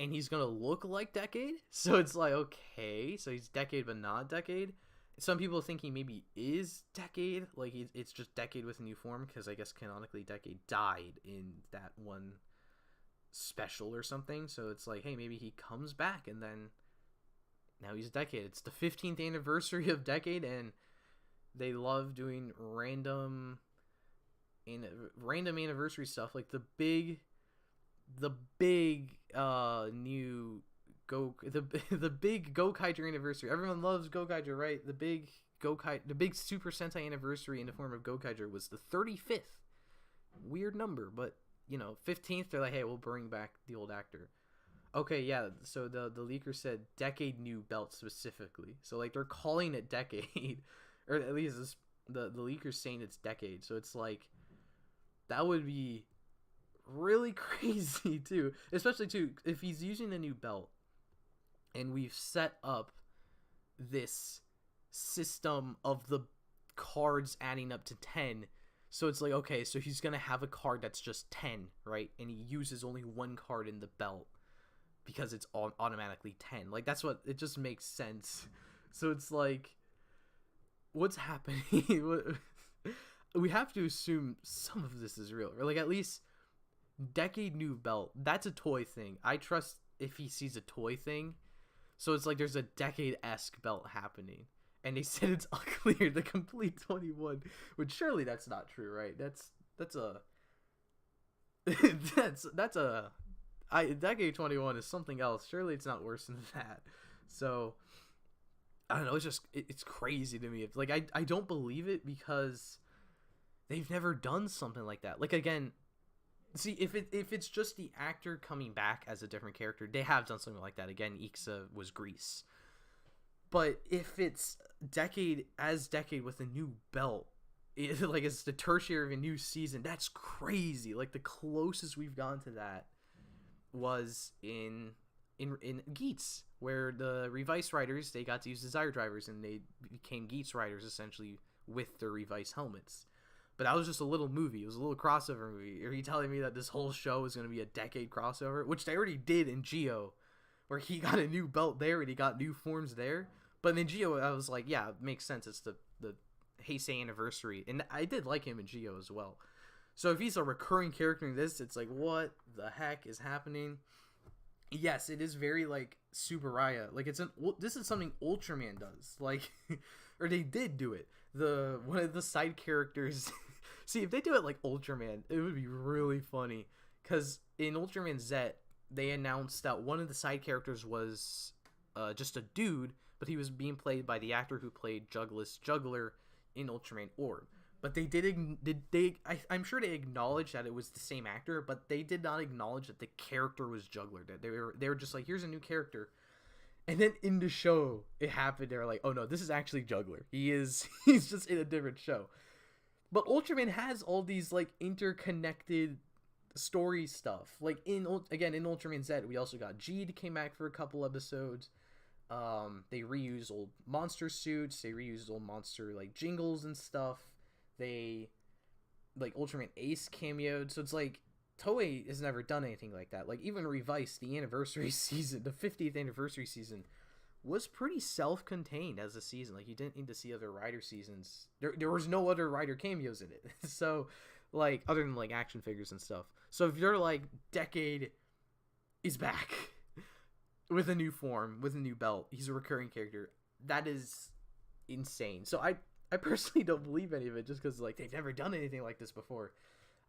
and he's gonna look like Decade. So it's like, okay, so he's Decade but not Decade. Some people think he maybe is Decade, like it's just Decade with a new form, because I guess canonically Decade died in that one special or something. So it's like, hey, maybe he comes back and then now he's Decade. It's the 15th anniversary of Decade, and they love doing random anniversary stuff, like the big new the big Gokaiger anniversary. Everyone loves Gokaiger, right? The big Gokai, the big Super Sentai anniversary in the form of Gokaiger was the 35th. Weird number, but 15th. They're like, hey, we'll bring back the old actor. Okay, yeah. So the leaker said decade new belt specifically. So like they're calling it decade, or at least the leaker's saying it's decade. So it's like that would be really crazy too, especially too if he's using a new belt, and we've set up this system of the cards adding up to 10. So it's like, okay, so he's gonna have a card that's just 10, right? And he uses only one card in the belt because it's automatically 10. Like, that's what, it just makes sense. So it's like, what's happening? We have to assume some of this is real, or like at least decade new belt. That's a toy thing. I trust if he sees a toy thing. So it's like there's a decade-esque belt happening. And they said it's unclear the complete 21, which surely that's not true, right? That's a decade 21 is something else. Surely it's not worse than that. So I don't know. It's just it's crazy to me. It's like I don't believe it because they've never done something like that. Like, again, see, if it's just the actor coming back as a different character, they have done something like that. Again, Ixa was Grease. But if it's decade with a new belt, like it's the tertiary of a new season, that's crazy. Like the closest we've gone to that was in Geats, where the Revice riders, they got to use Desire drivers and they became Geats riders essentially with their Revice helmets. But that was just a little movie. It was a little crossover movie. Are you telling me that this whole show is going to be a decade crossover? Which they already did in Geo, where he got a new belt there and he got new forms there. But in Geo, I was like, yeah, it makes sense. It's the Heisei anniversary. And I did like him in Geo as well. So if he's a recurring character in this, it's like, what the heck is happening? Yes, it is very, like, Subaraya. Like, this is something Ultraman does. Like, or they did do it. One of the side characters... See, if they do it like Ultraman, it would be really funny. Because in Ultraman Z, they announced that one of the side characters was just a dude, but he was being played by the actor who played Juggler in Ultraman Orb. But I'm sure they acknowledged that it was the same actor, but they did not acknowledge that the character was Juggler. That they were just like, here's a new character. And then in the show, it happened. They're like, oh no, this is actually Juggler. He's just in a different show. But Ultraman has all these like interconnected story stuff. Like in Ultraman Z, we also got Jeed came back for a couple episodes. They reused old monster suits. They reused old monster like jingles and stuff. They like Ultraman Ace cameoed. So it's like Toei has never done anything like that. Like even Revice, the anniversary season, the 50th anniversary season, was pretty self-contained as a season. Like you didn't need to see other Rider seasons. There was no other Rider cameos in it. So like other than like action figures and stuff. So if you're like Decade is back with a new form, with a new belt, he's a recurring character, that is insane. So I personally don't believe any of it just because like they've never done anything like this before.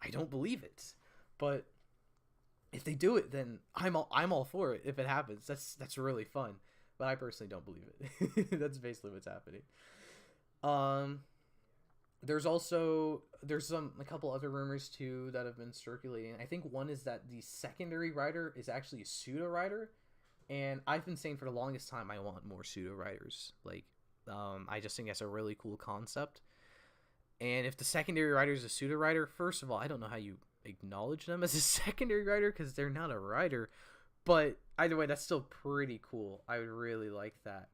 I don't believe it. But if they do it, then I'm all for it if it happens. That's really fun. But I personally don't believe it. That's basically what's happening. There's a couple other rumors too that have been circulating. I think one is that the secondary rider is actually a pseudo rider, and I've been saying for the longest time I want more pseudo riders. Like, I just think that's a really cool concept. And if the secondary rider is a pseudo rider, first of all, I don't know how you acknowledge them as a secondary rider because they're not a rider. But either way, that's still pretty cool. I would really like that.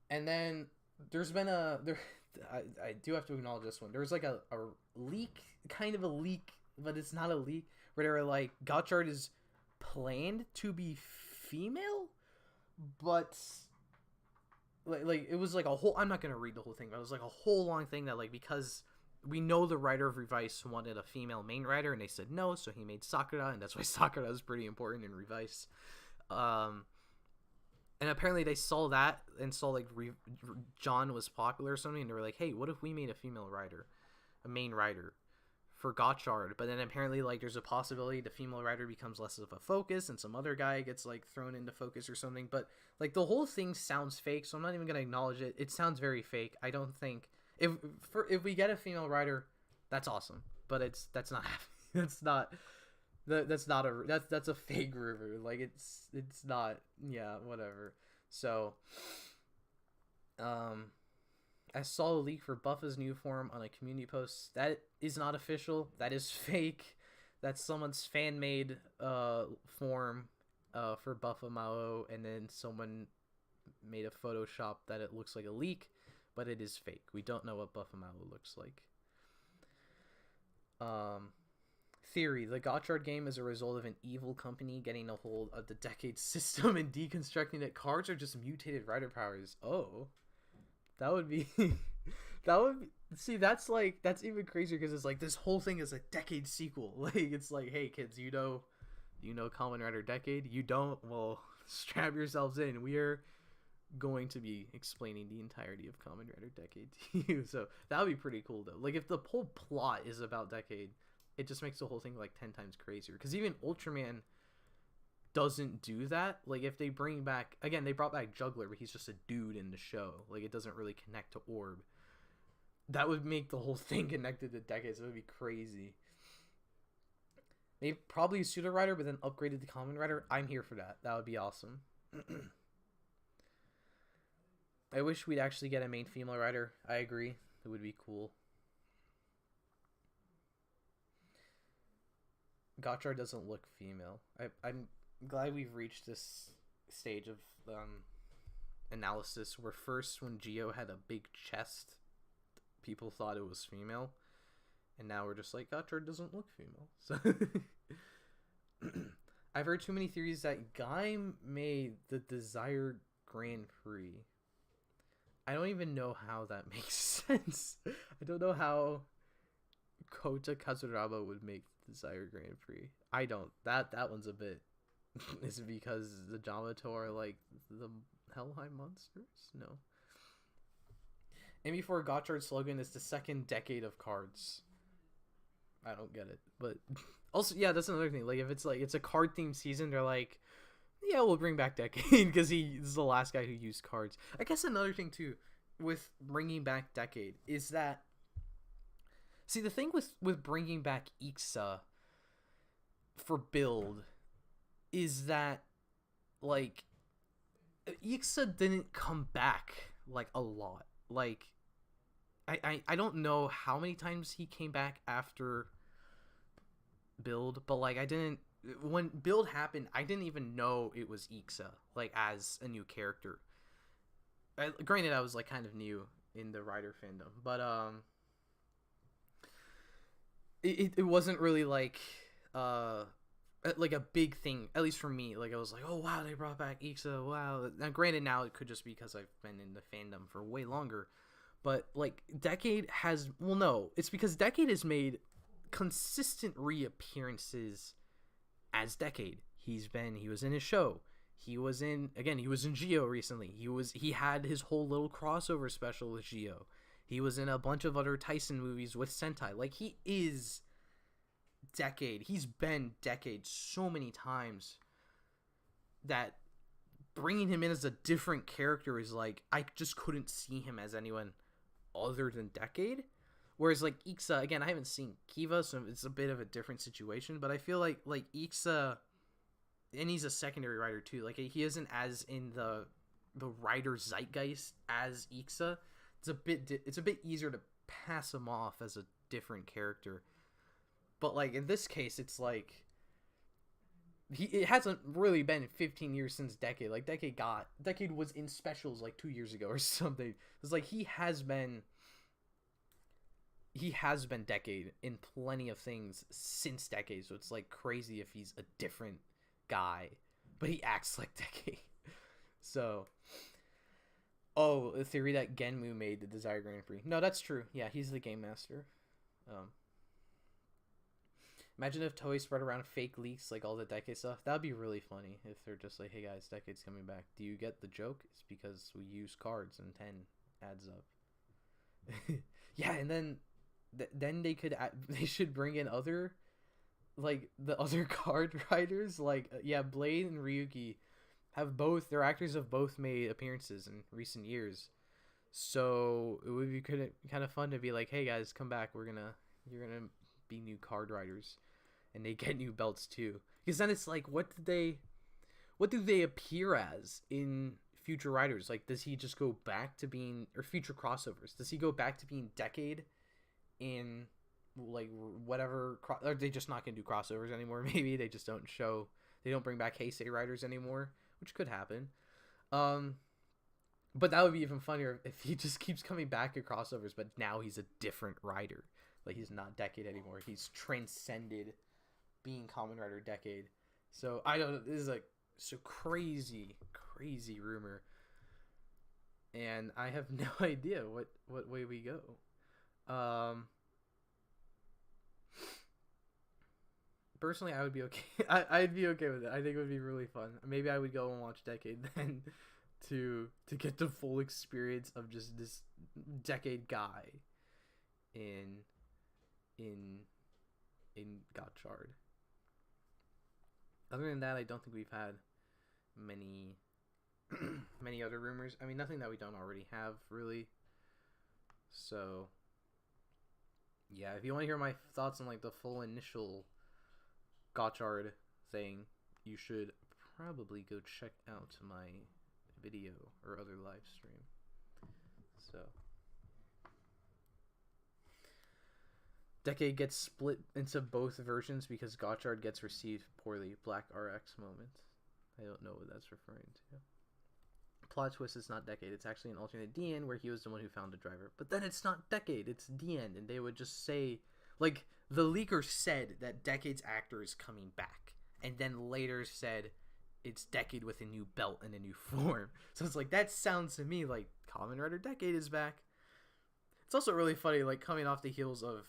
And then there's been I do have to acknowledge this one. There was like a leak, kind of a leak, but it's not a leak, where they were like, Gotchard is planned to be female, but like it was like a whole, I'm not going to read the whole thing, but it was like a whole long thing that like, because we know the writer of Revice wanted a female main rider, and they said no, so he made Sakura, and that's why Sakura is pretty important in Revice. And apparently they saw that and saw like John was popular or something, and they were like, hey, what if we made a female rider, a main rider for Gotchard, but then apparently like there's a possibility the female writer becomes less of a focus and some other guy gets like thrown into focus or something. But like the whole thing sounds fake, so I'm not even gonna acknowledge it. It sounds very fake. I don't think if we get a female writer, that's awesome, but that's not happening. That's a fake rumor. Like it's not. Yeah, whatever. So I saw a leak for Buffa's new form on a community post. That is not official. That is fake. That's someone's fan-made form for Buffa Mao, and then someone made a Photoshop that it looks like a leak, but it is fake. We don't know what Buffa Mao looks like. Theory: the Gotchard game is a result of an evil company getting a hold of the Decade system and deconstructing it. Cards are just mutated writer powers. Oh. That would be see, that's even crazier because it's like this whole thing is a Decade sequel. Like it's like, hey kids, you know Kamen Rider Decade? You don't? Well, strap yourselves in. We are going to be explaining the entirety of Kamen Rider Decade to you. So that would be pretty cool though. Like if the whole plot is about Decade, it just makes the whole thing like 10 times crazier. Because even Ultraman doesn't do that. Like if they bring back, again, they brought back Juggler, but he's just a dude in the show. Like it doesn't really connect to Orb. That would make the whole thing connected to Decades. It would be crazy. Maybe probably a pseudo writer, but then upgraded to Kamen Rider. I'm here for that. That would be awesome. I wish we'd actually get a main female writer. I agree. It would be cool. Gotchard doesn't look female. I'm glad we've reached this stage of analysis where first when Geo had a big chest, people thought it was female, and now we're just like, Gotchard doesn't look female. So I've heard too many theories that Guy made the Desire Grand Prix. I don't even know how that makes sense. I don't know how Kota Kazuraba would make the Desire Grand Prix. I don't. That one's a bit. Is it because the Jamato are like the Helheim monsters? No. And before Gotchard's slogan is the second decade of cards. I don't get it. But also, yeah, that's another thing. Like, if it's like it's a card themed season, they're like, yeah, we'll bring back Decade because he's the last guy who used cards. I guess another thing too with bringing back Decade is that, see, the thing with bringing back Ixa for build is that, like, Ixa didn't come back, like, a lot. Like, I don't know how many times he came back after build, but, like, when build happened, I didn't even know it was Ixa, like, as a new character. Granted, I was, like, kind of new in the Rider fandom, but, it wasn't really, like a big thing, at least for me. Like, I was like, oh wow, they brought back Ixa, wow. Now granted, now it could just be because I've been in the fandom for way longer, but like Decade has, well, no, it's because Decade has made consistent reappearances as Decade. He was in his show, he was in Geo recently, he had his whole little crossover special with Geo, he was in a bunch of other Tyson movies with Sentai. Like, he is Decade. He's been Decade so many times that bringing him in as a different character is like, I just couldn't see him as anyone other than Decade. Whereas like Ixa, again, I haven't seen Kiva, so it's a bit of a different situation, but I feel like Ixa, and he's a secondary writer too, like he isn't as in the writer zeitgeist as Ixa. It's a bit easier to pass him off as a different character. But, like, in this case, it's like, it hasn't really been 15 years since Decade. Like, Decade was in specials, like, 2 years ago or something. It's like, he has been Decade in plenty of things since Decade. So it's, like, crazy if he's a different guy. But he acts like Decade. So, oh, the theory that Genmu made the Desire Grand Prix. No, that's true. Yeah, he's the game master. Imagine if Toei spread around fake leaks, like all the Decade stuff. That would be really funny if they're just like, hey guys, Decade's coming back. Do you get the joke? It's because we use cards and 10 adds up. Yeah, and then then they should bring in other, like, the other card riders, like, yeah, Blade and Ryuki have both, their actors have both made appearances in recent years, so it would be kind of fun to be like, hey guys, come back, you're gonna be new card riders, and they get new belts too, because then it's like, what do they appear as in future riders? Like, does he just go back to being, or future crossovers, does he go back to being Decade in, like, whatever, are they just not gonna do crossovers anymore? Maybe they just don't bring back Heisei riders anymore, which could happen. But that would be even funnier if he just keeps coming back at crossovers, but now he's a different rider. Like, he's not Decade anymore. He's transcended being Kamen Rider Decade. So I don't know, this is like so crazy rumor, and I have no idea what way we go. Personally, I would be okay. I'd be okay with it. I think it would be really fun. Maybe I would go and watch Decade then to get the full experience of just this Decade guy in Gotchard. Other than that, I don't think we've had many many other rumors. I mean, nothing that we don't already have, really. So yeah, if you want to hear my thoughts on, like, the full initial Gotchard thing, you should probably go check out my video or other live stream. So Decade gets split into both versions because Gotchard gets received poorly. Black RX moment. I don't know what that's referring to. Plot twist, it's not Decade. It's actually an alternate DN where he was the one who found the driver. But then it's not Decade. It's DN. And they would just say, like, the leaker said that Decade's actor is coming back. And then later said it's Decade with a new belt and a new form. So it's like, that sounds to me like Kamen Rider Decade is back. It's also really funny, like, coming off the heels of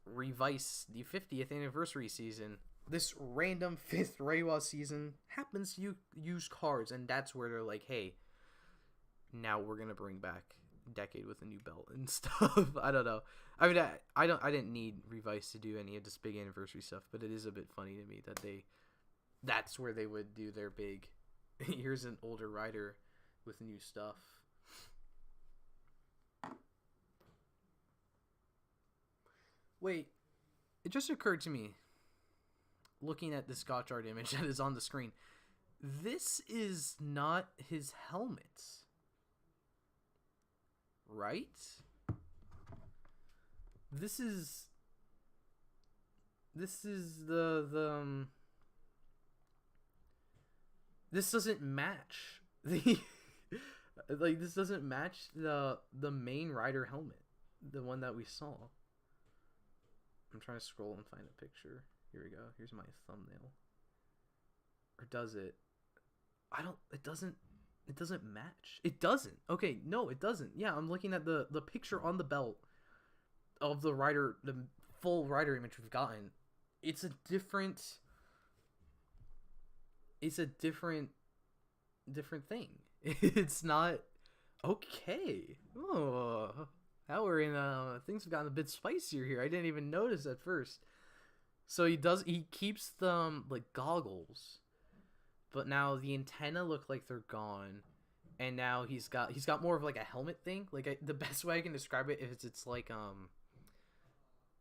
Revice, the 50th anniversary season, this random 5th Reiwa season happens to use cards, and that's where they're like, hey, now we're gonna bring back Decade with a new belt and stuff. I don't know. I mean, I didn't need Revice to do any of this big anniversary stuff, but it is a bit funny to me that that's where they would do their big, here's an older rider with new stuff. Wait, it just occurred to me, looking at this Gotchard image that is on the screen, this is not his helmet, right? This is the this doesn't match the like, this doesn't match the main rider helmet, the one that we saw. I'm trying to scroll and find a picture. Here we go. Here's my thumbnail. Or does it? It doesn't match. It doesn't. Okay, no, it doesn't. Yeah, I'm looking at the picture on the belt of the rider, the full rider image we've gotten. It's a different thing. It's not okay. Oh, now we're in things have gotten a bit spicier here. I didn't even notice at first. So he keeps them like goggles, but now the antenna look like they're gone, and now he's got more of like a helmet thing. Like, the best way I can describe it is it's like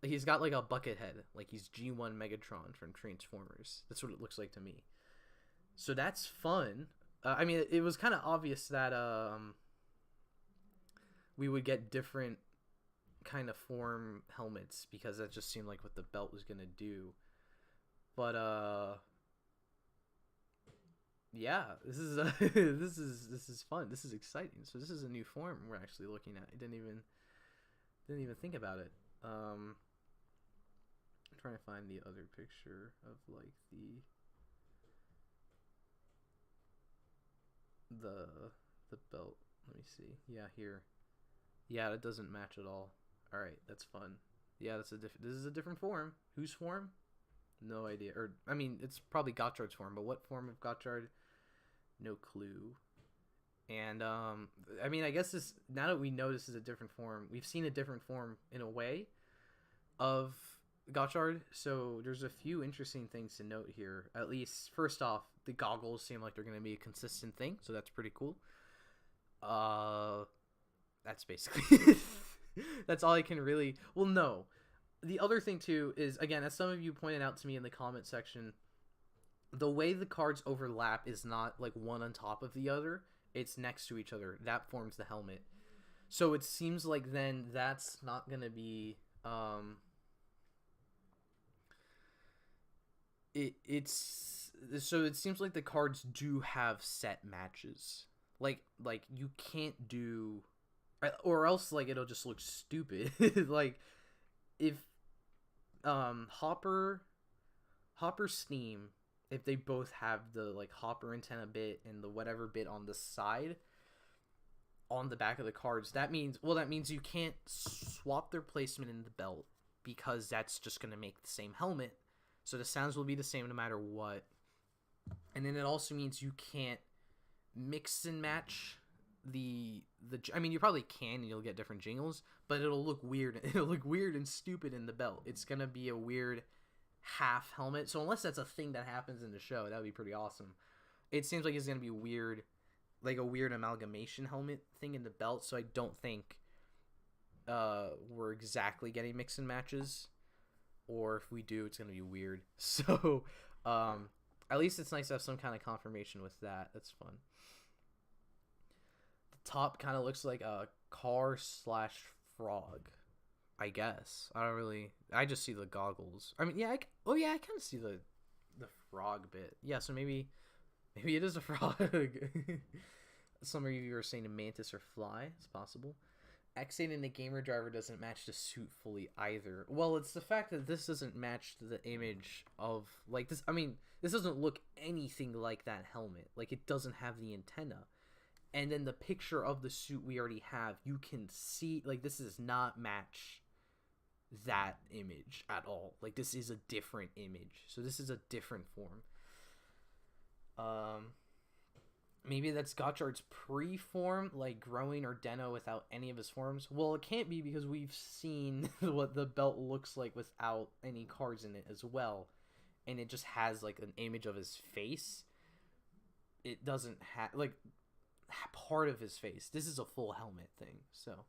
he's got like a bucket head, like he's G1 Megatron from Transformers. That's what it looks like to me. So that's fun. I mean, it was kind of obvious that we would get different kind of form helmets, because that just seemed like what the belt was gonna do. But yeah, this is this is fun. This is exciting. So this is a new form we're actually looking at. I didn't even think about it. I'm trying to find the other picture of like the belt. Let me see. Yeah, here. Yeah, that doesn't match at all. All right, that's fun. Yeah, this is a different form. Whose form? No idea. Or I mean, it's probably Gotchard's form, but what form of Gotchard? No clue. And I mean, I guess now that we know this is a different form, we've seen a different form in a way, of Gotchard. So there's a few interesting things to note here. At least, first off, the goggles seem like they're going to be a consistent thing, so that's pretty cool. That's basically it. That's all I can really... Well, no. The other thing, too, is, again, as some of you pointed out to me in the comment section, the way the cards overlap is not, like, one on top of the other. It's next to each other. That forms the helmet. So it seems like then that's not going to be... So it seems like the cards do have set matches. Like you can't do... Or else, like, it'll just look stupid. Like, if Hopper Steam, if they both have the, like, Hopper antenna bit and the whatever bit on the side on the back of the cards, that means you can't swap their placement in the belt, because that's just going to make the same helmet. So the sounds will be the same no matter what. And then it also means you can't mix and match I mean, you probably can, and you'll get different jingles, but it'll look weird. It'll look weird and stupid in the belt. It's gonna be a weird half helmet. So unless that's a thing that happens in the show, that would be pretty awesome. It seems like it's gonna be weird, like a weird amalgamation helmet thing in the belt. So I don't think we're exactly getting mix and matches, or if we do, it's gonna be weird. So at least it's nice to have some kind of confirmation with that. That's fun. Top kind of looks like a car / frog, I guess. I just see the goggles. I mean, yeah, I kind of see the frog bit. Yeah, so maybe it is a frog. Some of you are saying a mantis or fly. It's possible. X8 and the gamer driver doesn't match the suit fully either. Well, it's the fact that this doesn't match the image of, like, this. I mean, this doesn't look anything like that helmet. Like, it doesn't have the antenna. And then the picture of the suit we already have, you can see, like, this does not match that image at all. Like, this is a different image. So this is a different form. Maybe that's Gotchard's pre-form, like growing or Deno without any of his forms. Well, it can't be, because we've seen what the belt looks like without any cards in it as well. And it just has, like, an image of his face. It doesn't have, like... part of his face. This is a full helmet thing, so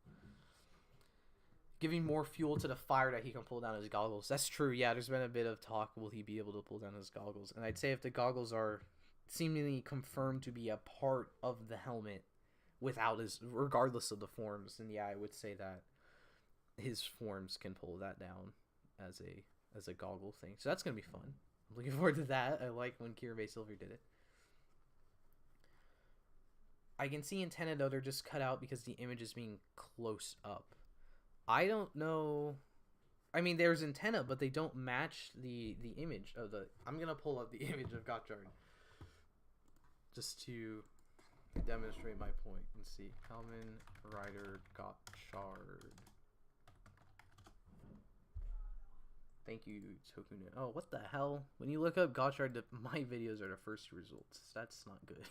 giving more fuel to the fire that he can pull down his goggles. That's true. Yeah, there's been a bit of talk, will he be able to pull down his goggles? And I'd say if the goggles are seemingly confirmed to be a part of the helmet without his, regardless of the forms, then yeah, I would say that his forms can pull that down as a goggle thing. So that's gonna be fun. I'm looking forward to that. I like when Kirby Silver did it. I can see antenna, though. They're just cut out because the image is being close up. I don't know. I mean, there's antenna, but they don't match the image of the... I'm going to pull up the image of Gotchard just to demonstrate my point and see. Kamen Rider Gotchard. Thank you, Tokune. Oh, what the hell? When you look up Gotchard, my videos are the first results. That's not good.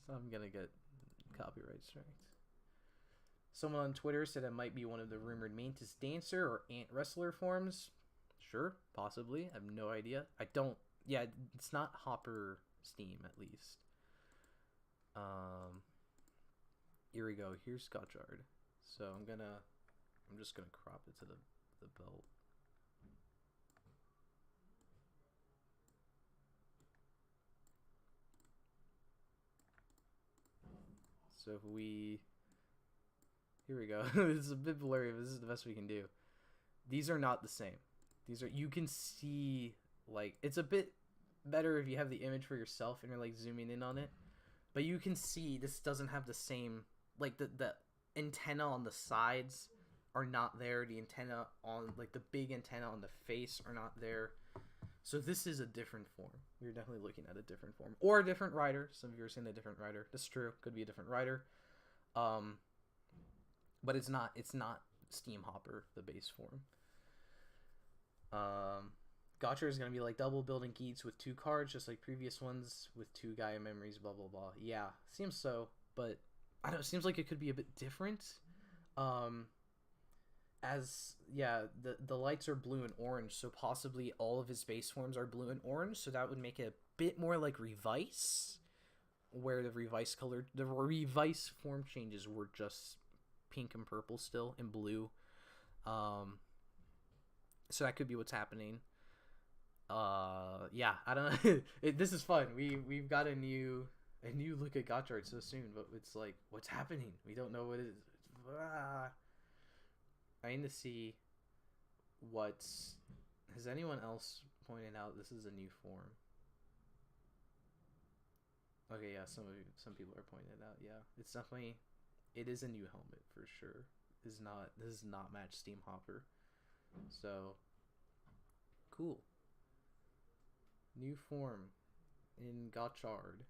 I'm gonna get copyright strikes. Someone on Twitter said it might be one of the rumored Mantis Dancer or Ant Wrestler forms. Sure, possibly. I have no idea. Yeah, it's not Hopper Steam, at least. Here we go. Here's Gotchard. So I'm just gonna crop it to the belt. So if here we go. It's a bit blurry, but this is the best we can do. These are not the same. You can see, like, it's a bit better if you have the image for yourself and you're, like, zooming in on it. But you can see this doesn't have the same, like, the antenna on the sides are not there. The antenna on, like, the big antenna on the face are not there. So this is a different form. We're definitely looking at a different form. Or a different rider. Some of you are saying a different rider. That's true. Could be a different rider. But it's not Steam Hopper, the base form. Gotcha is going to be like double building Geats with 2 cards, just like previous ones with 2 Gaia memories, blah, blah, blah. Yeah, seems so. But, I don't know, it seems like it could be a bit different. as yeah, the lights are blue and orange, so possibly all of his base forms are blue and orange, so that would make it a bit more like Revice, where the Revice form changes were just pink and purple still and blue. Um, so that could be what's happening. Yeah, I don't know. This is fun. We've got a new look at Gotchard so soon, but it's like, what's happening? We don't know what it is. I need to see what's. Has anyone else pointed out this is a new form? Okay, yeah, some people are pointing it out. Yeah, it's definitely, it is a new helmet for sure. This is not match Steam Hopper, so cool. New form in Gotchard.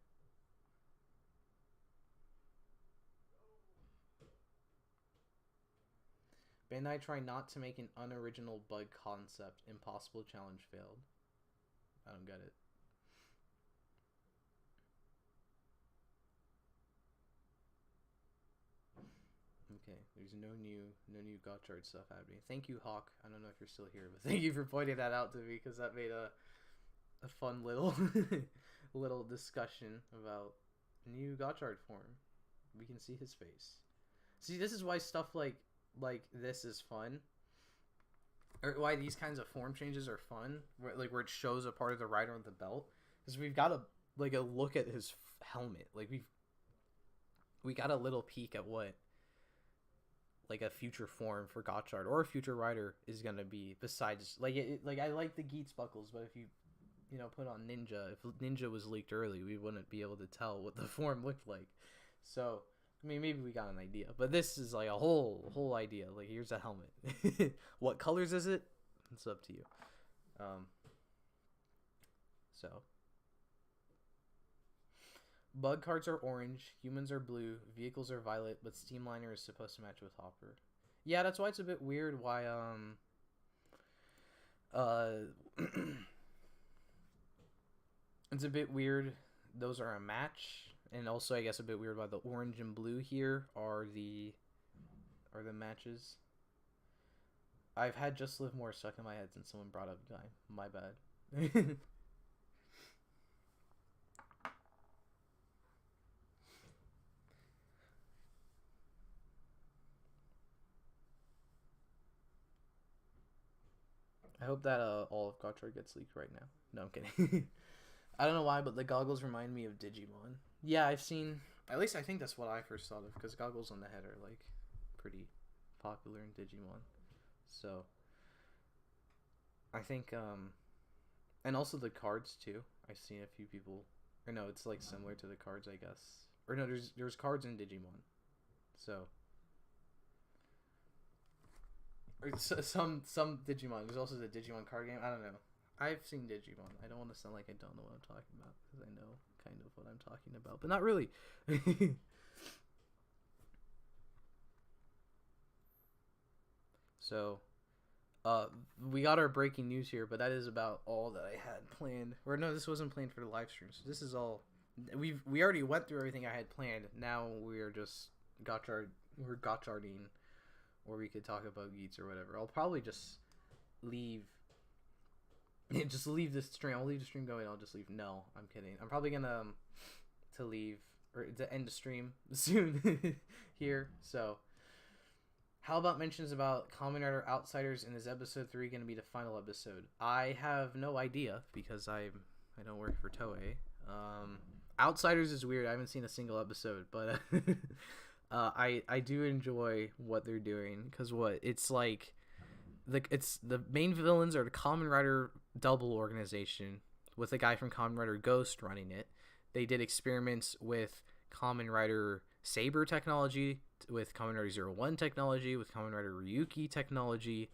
Bandai tried not to make an unoriginal bug concept. Impossible challenge failed. I don't get it. Okay, there's no new Gotchard stuff happening. Thank you, Hawk. I don't know if you're still here, but thank you for pointing that out to me, because that made a fun little little discussion about new Gotchard form. We can see his face. See, this is why stuff like this is fun, or why these kinds of form changes are fun, where it shows a part of the rider on the belt, because we've got a look at his helmet. Like we got a little peek at what a future form for Gotchard or a future rider is gonna be, besides I like the Geats buckles, but if you put on Ninja, if Ninja was leaked early, we wouldn't be able to tell what the form looked like. So I mean, maybe we got an idea, but this is like a whole idea. Like, here's a helmet. What colors is it? It's up to you. So bug cards are orange, humans are blue, vehicles are violet, but Steamliner is supposed to match with Hopper. Yeah, that's why it's a bit weird why it's a bit weird those are a match, and also I guess a bit weird why the orange and blue here are the matches. I've had Just Live More stuck in my head since someone brought up Guy. My bad. I hope that all of Gotchard gets leaked right now. No, I'm kidding. I don't know why, but the goggles remind me of Digimon. Yeah, I've seen. At least I think that's what I first thought of, because goggles on the head are pretty popular in Digimon. So I think and also the cards too. I've seen a few people. Or no, it's similar to the cards, I guess. Or no, there's cards in Digimon. So. Some Digimon. There's also the Digimon card game. I don't know. I've seen Digimon. I don't want to sound like I don't know what I'm talking about, because I know kind of what I'm talking about, but not really. So, we got our breaking news here, but that is about all that I had planned. Or no, this wasn't planned for the live stream. So this is all. We already went through everything I had planned. Now we are just we're Gotcharding. Or we could talk about Geats or whatever. I'll probably just leave this stream. I'll leave the stream going. I'll just leave. No, I'm kidding. I'm probably gonna to leave or to end the stream soon here. So, how about mentions about Kamen Rider Outsiders, and is episode 3 gonna be the final episode? I have no idea, because I don't work for Toei. Outsiders is weird. I haven't seen a single episode, but. I do enjoy what they're doing, because it's the main villains are the Kamen Rider double organization with a guy from Kamen Rider Ghost running it. They did experiments with Kamen Rider Saber technology, with Kamen Rider 01 technology, with Kamen Rider Ryuki technology.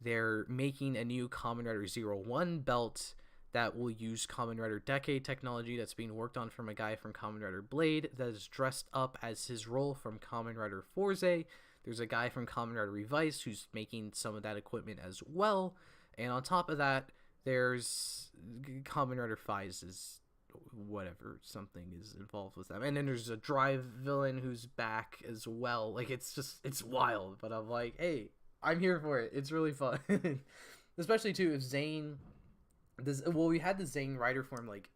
They're making a new Kamen Rider 01 belt that will use Kamen Rider Decade technology that's being worked on from a guy from Kamen Rider Blade that is dressed up as his role from Kamen Rider Forze. There's a guy from Kamen Rider Revice who's making some of that equipment as well. And on top of that, there's Kamen Rider Fies is whatever, something is involved with them. And then there's a Drive villain who's back as well. It's wild. But I'm like, hey, I'm here for it. It's really fun. Especially too if Zane we had the Zane Rider form like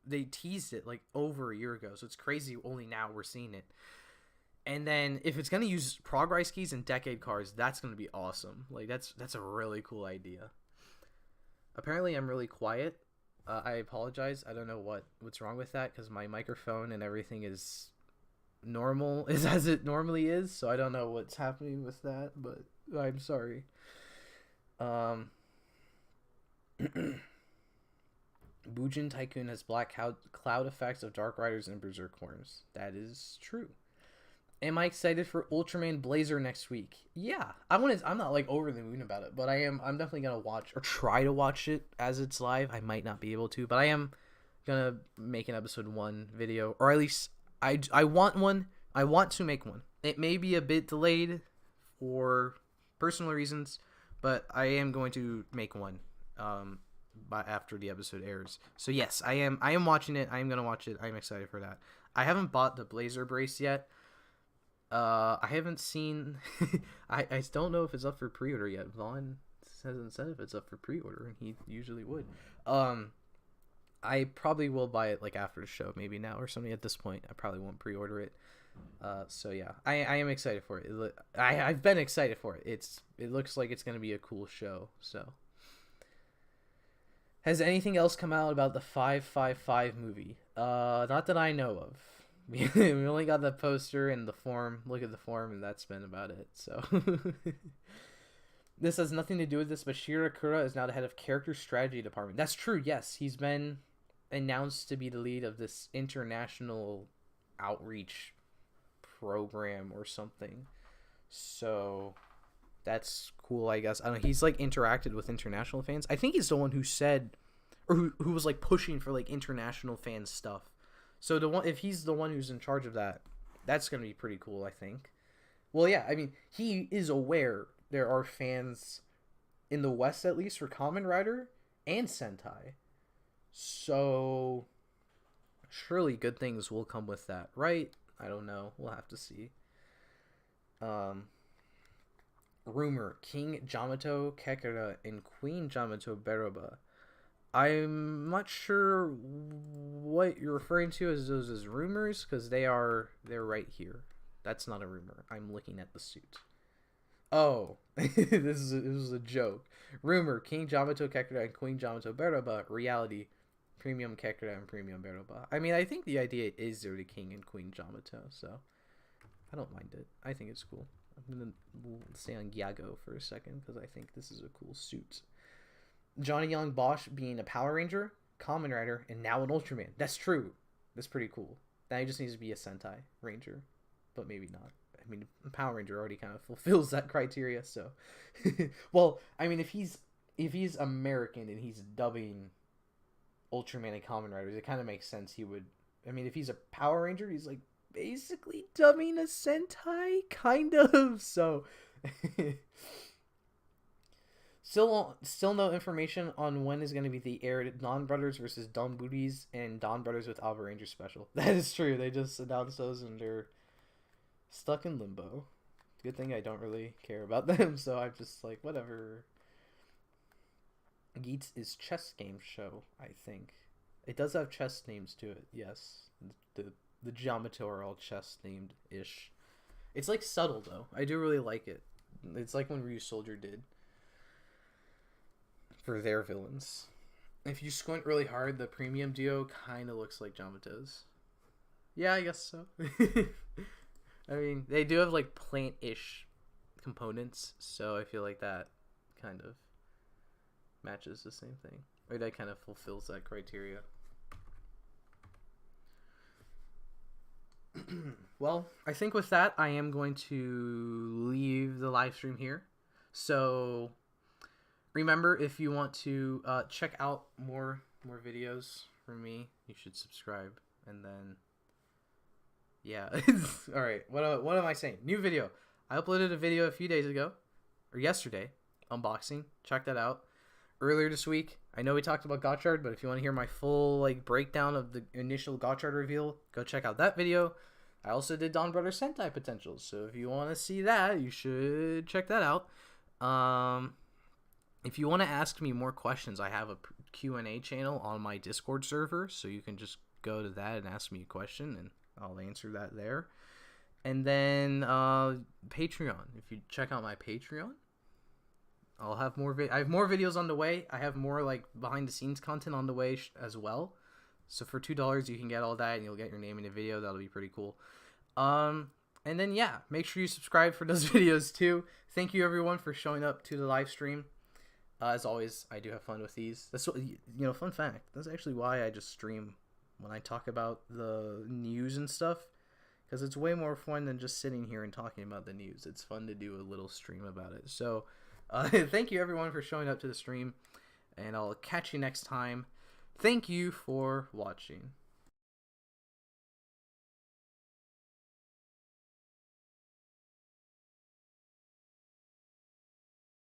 they teased it like over a year ago, so it's crazy only now we're seeing it. And then if it's gonna use progress keys and decade cards, that's gonna be awesome. Like that's a really cool idea. Apparently I'm really quiet. I apologize. I don't know what's wrong with that because my microphone and everything is normal, is as it normally is, so I don't know what's happening with that, but I'm sorry. Bujin Tycoon has black cloud effects of Dark Riders and Berserk forms. That is true. Am I excited for Ultraman Blazer next week? Yeah, I'm not like over the moon about it, but I'm definitely gonna watch or try to watch it as it's live. I might not be able to, but I am gonna make an episode 1 video, or at least I want one. I want to make one. It may be a bit delayed for personal reasons, but I am going to make one by after the episode airs. So yes, I am watching it. I am gonna watch it. I'm excited for that. I haven't bought the Blazer brace yet. I haven't seen I don't know if it's up for pre-order yet. Vaughn hasn't said if it's up for pre-order, and he usually would. I probably will buy it like after the show, maybe now or something. At this point I probably won't pre-order it. So yeah, I am excited for it. I've been excited for it. It looks like it's gonna be a cool show. So has anything else come out about the 555 movie? Not that I know of. We only got the poster and the form. Look at the form, and that's been about it. So this has nothing to do with this, but Shira Kura is now the head of character strategy department. That's true. Yes, he's been announced to be the lead of this international outreach program or something. So that's cool, I guess. I don't know. He's like interacted with international fans. I think he's the one who said, or who was like pushing for like international fan stuff. So if he's the one who's in charge of that, that's going to be pretty cool, I think. Well, yeah, I mean, he is aware there are fans in the West, at least, for Kamen Rider and Sentai. So surely good things will come with that, right? I don't know. We'll have to see. Rumor, King Jamato Kekura and Queen Jamato Beroba. I'm not sure what you're referring to as those as rumors, because they're right here. That's not a rumor. I'm looking at the suit. Oh, this is a joke. Rumor, King Jamato Kekura and Queen Jamato Beroba. Reality, Premium Kekura and Premium Beroba. I mean, I think the idea is they're the King and Queen Jamato, so I don't mind it. I think it's cool. I'm going to stay on Gyago for a second, because I think this is a cool suit. Johnny Young Bosch being a Power Ranger, Kamen Rider, and now an Ultraman. That's true. That's pretty cool. Now he just needs to be a Sentai Ranger, but maybe not. I mean, Power Ranger already kind of fulfills that criteria, so. Well, I mean, if he's American and he's dubbing Ultraman and Kamen Riders, it kind of makes sense he would. I mean, if he's a Power Ranger, he's like basically dubbing a Sentai, kind of. So. Still no information on when is going to be the aired Dawn Brothers versus Dawn Booties and Dawn Brothers with Alpha Ranger special. That is true. They just announced those and they're stuck in limbo. Good thing I don't really care about them, so I'm just like, whatever. Geats is chess game show, I think. It does have chess names to it, yes. The Jamato are all chess named-ish. It's like subtle, though. I do really like it. It's like when Ryu Soldier did. For their villains. If you squint really hard, the premium duo kind of looks like Jamato's. Yeah, I guess so. I mean, they do have like plant-ish components, so I feel like that kind of matches the same thing. Or that kind of fulfills that criteria. Well, I think with that, I am going to leave the live stream here. So remember, if you want to check out more videos from me, you should subscribe. And then, yeah. All right. What am I saying? New video. I uploaded a video a few days ago, or yesterday, unboxing. Check that out. Earlier this week, I know we talked about Gotchard, but if you want to hear my full like breakdown of the initial Gotchard reveal, go check out that video. I also did Don Brother Sentai Potentials, so if you want to see that, you should check that out. If you want to ask me more questions, I have a Q&A channel on my Discord server, so you can just go to that and ask me a question, and I'll answer that there. And then Patreon. If you check out my Patreon, I'll have more. I have more videos on the way. I have more like behind the scenes content on the way as well. So for $2, you can get all that, and you'll get your name in a video. That'll be pretty cool. And then yeah, make sure you subscribe for those videos too. Thank you everyone for showing up to the live stream. As always, I do have fun with these. That's what, fun fact. That's actually why I just stream when I talk about the news and stuff, because it's way more fun than just sitting here and talking about the news. It's fun to do a little stream about it. So, thank you everyone for showing up to the stream, and I'll catch you next time. Thank you for watching.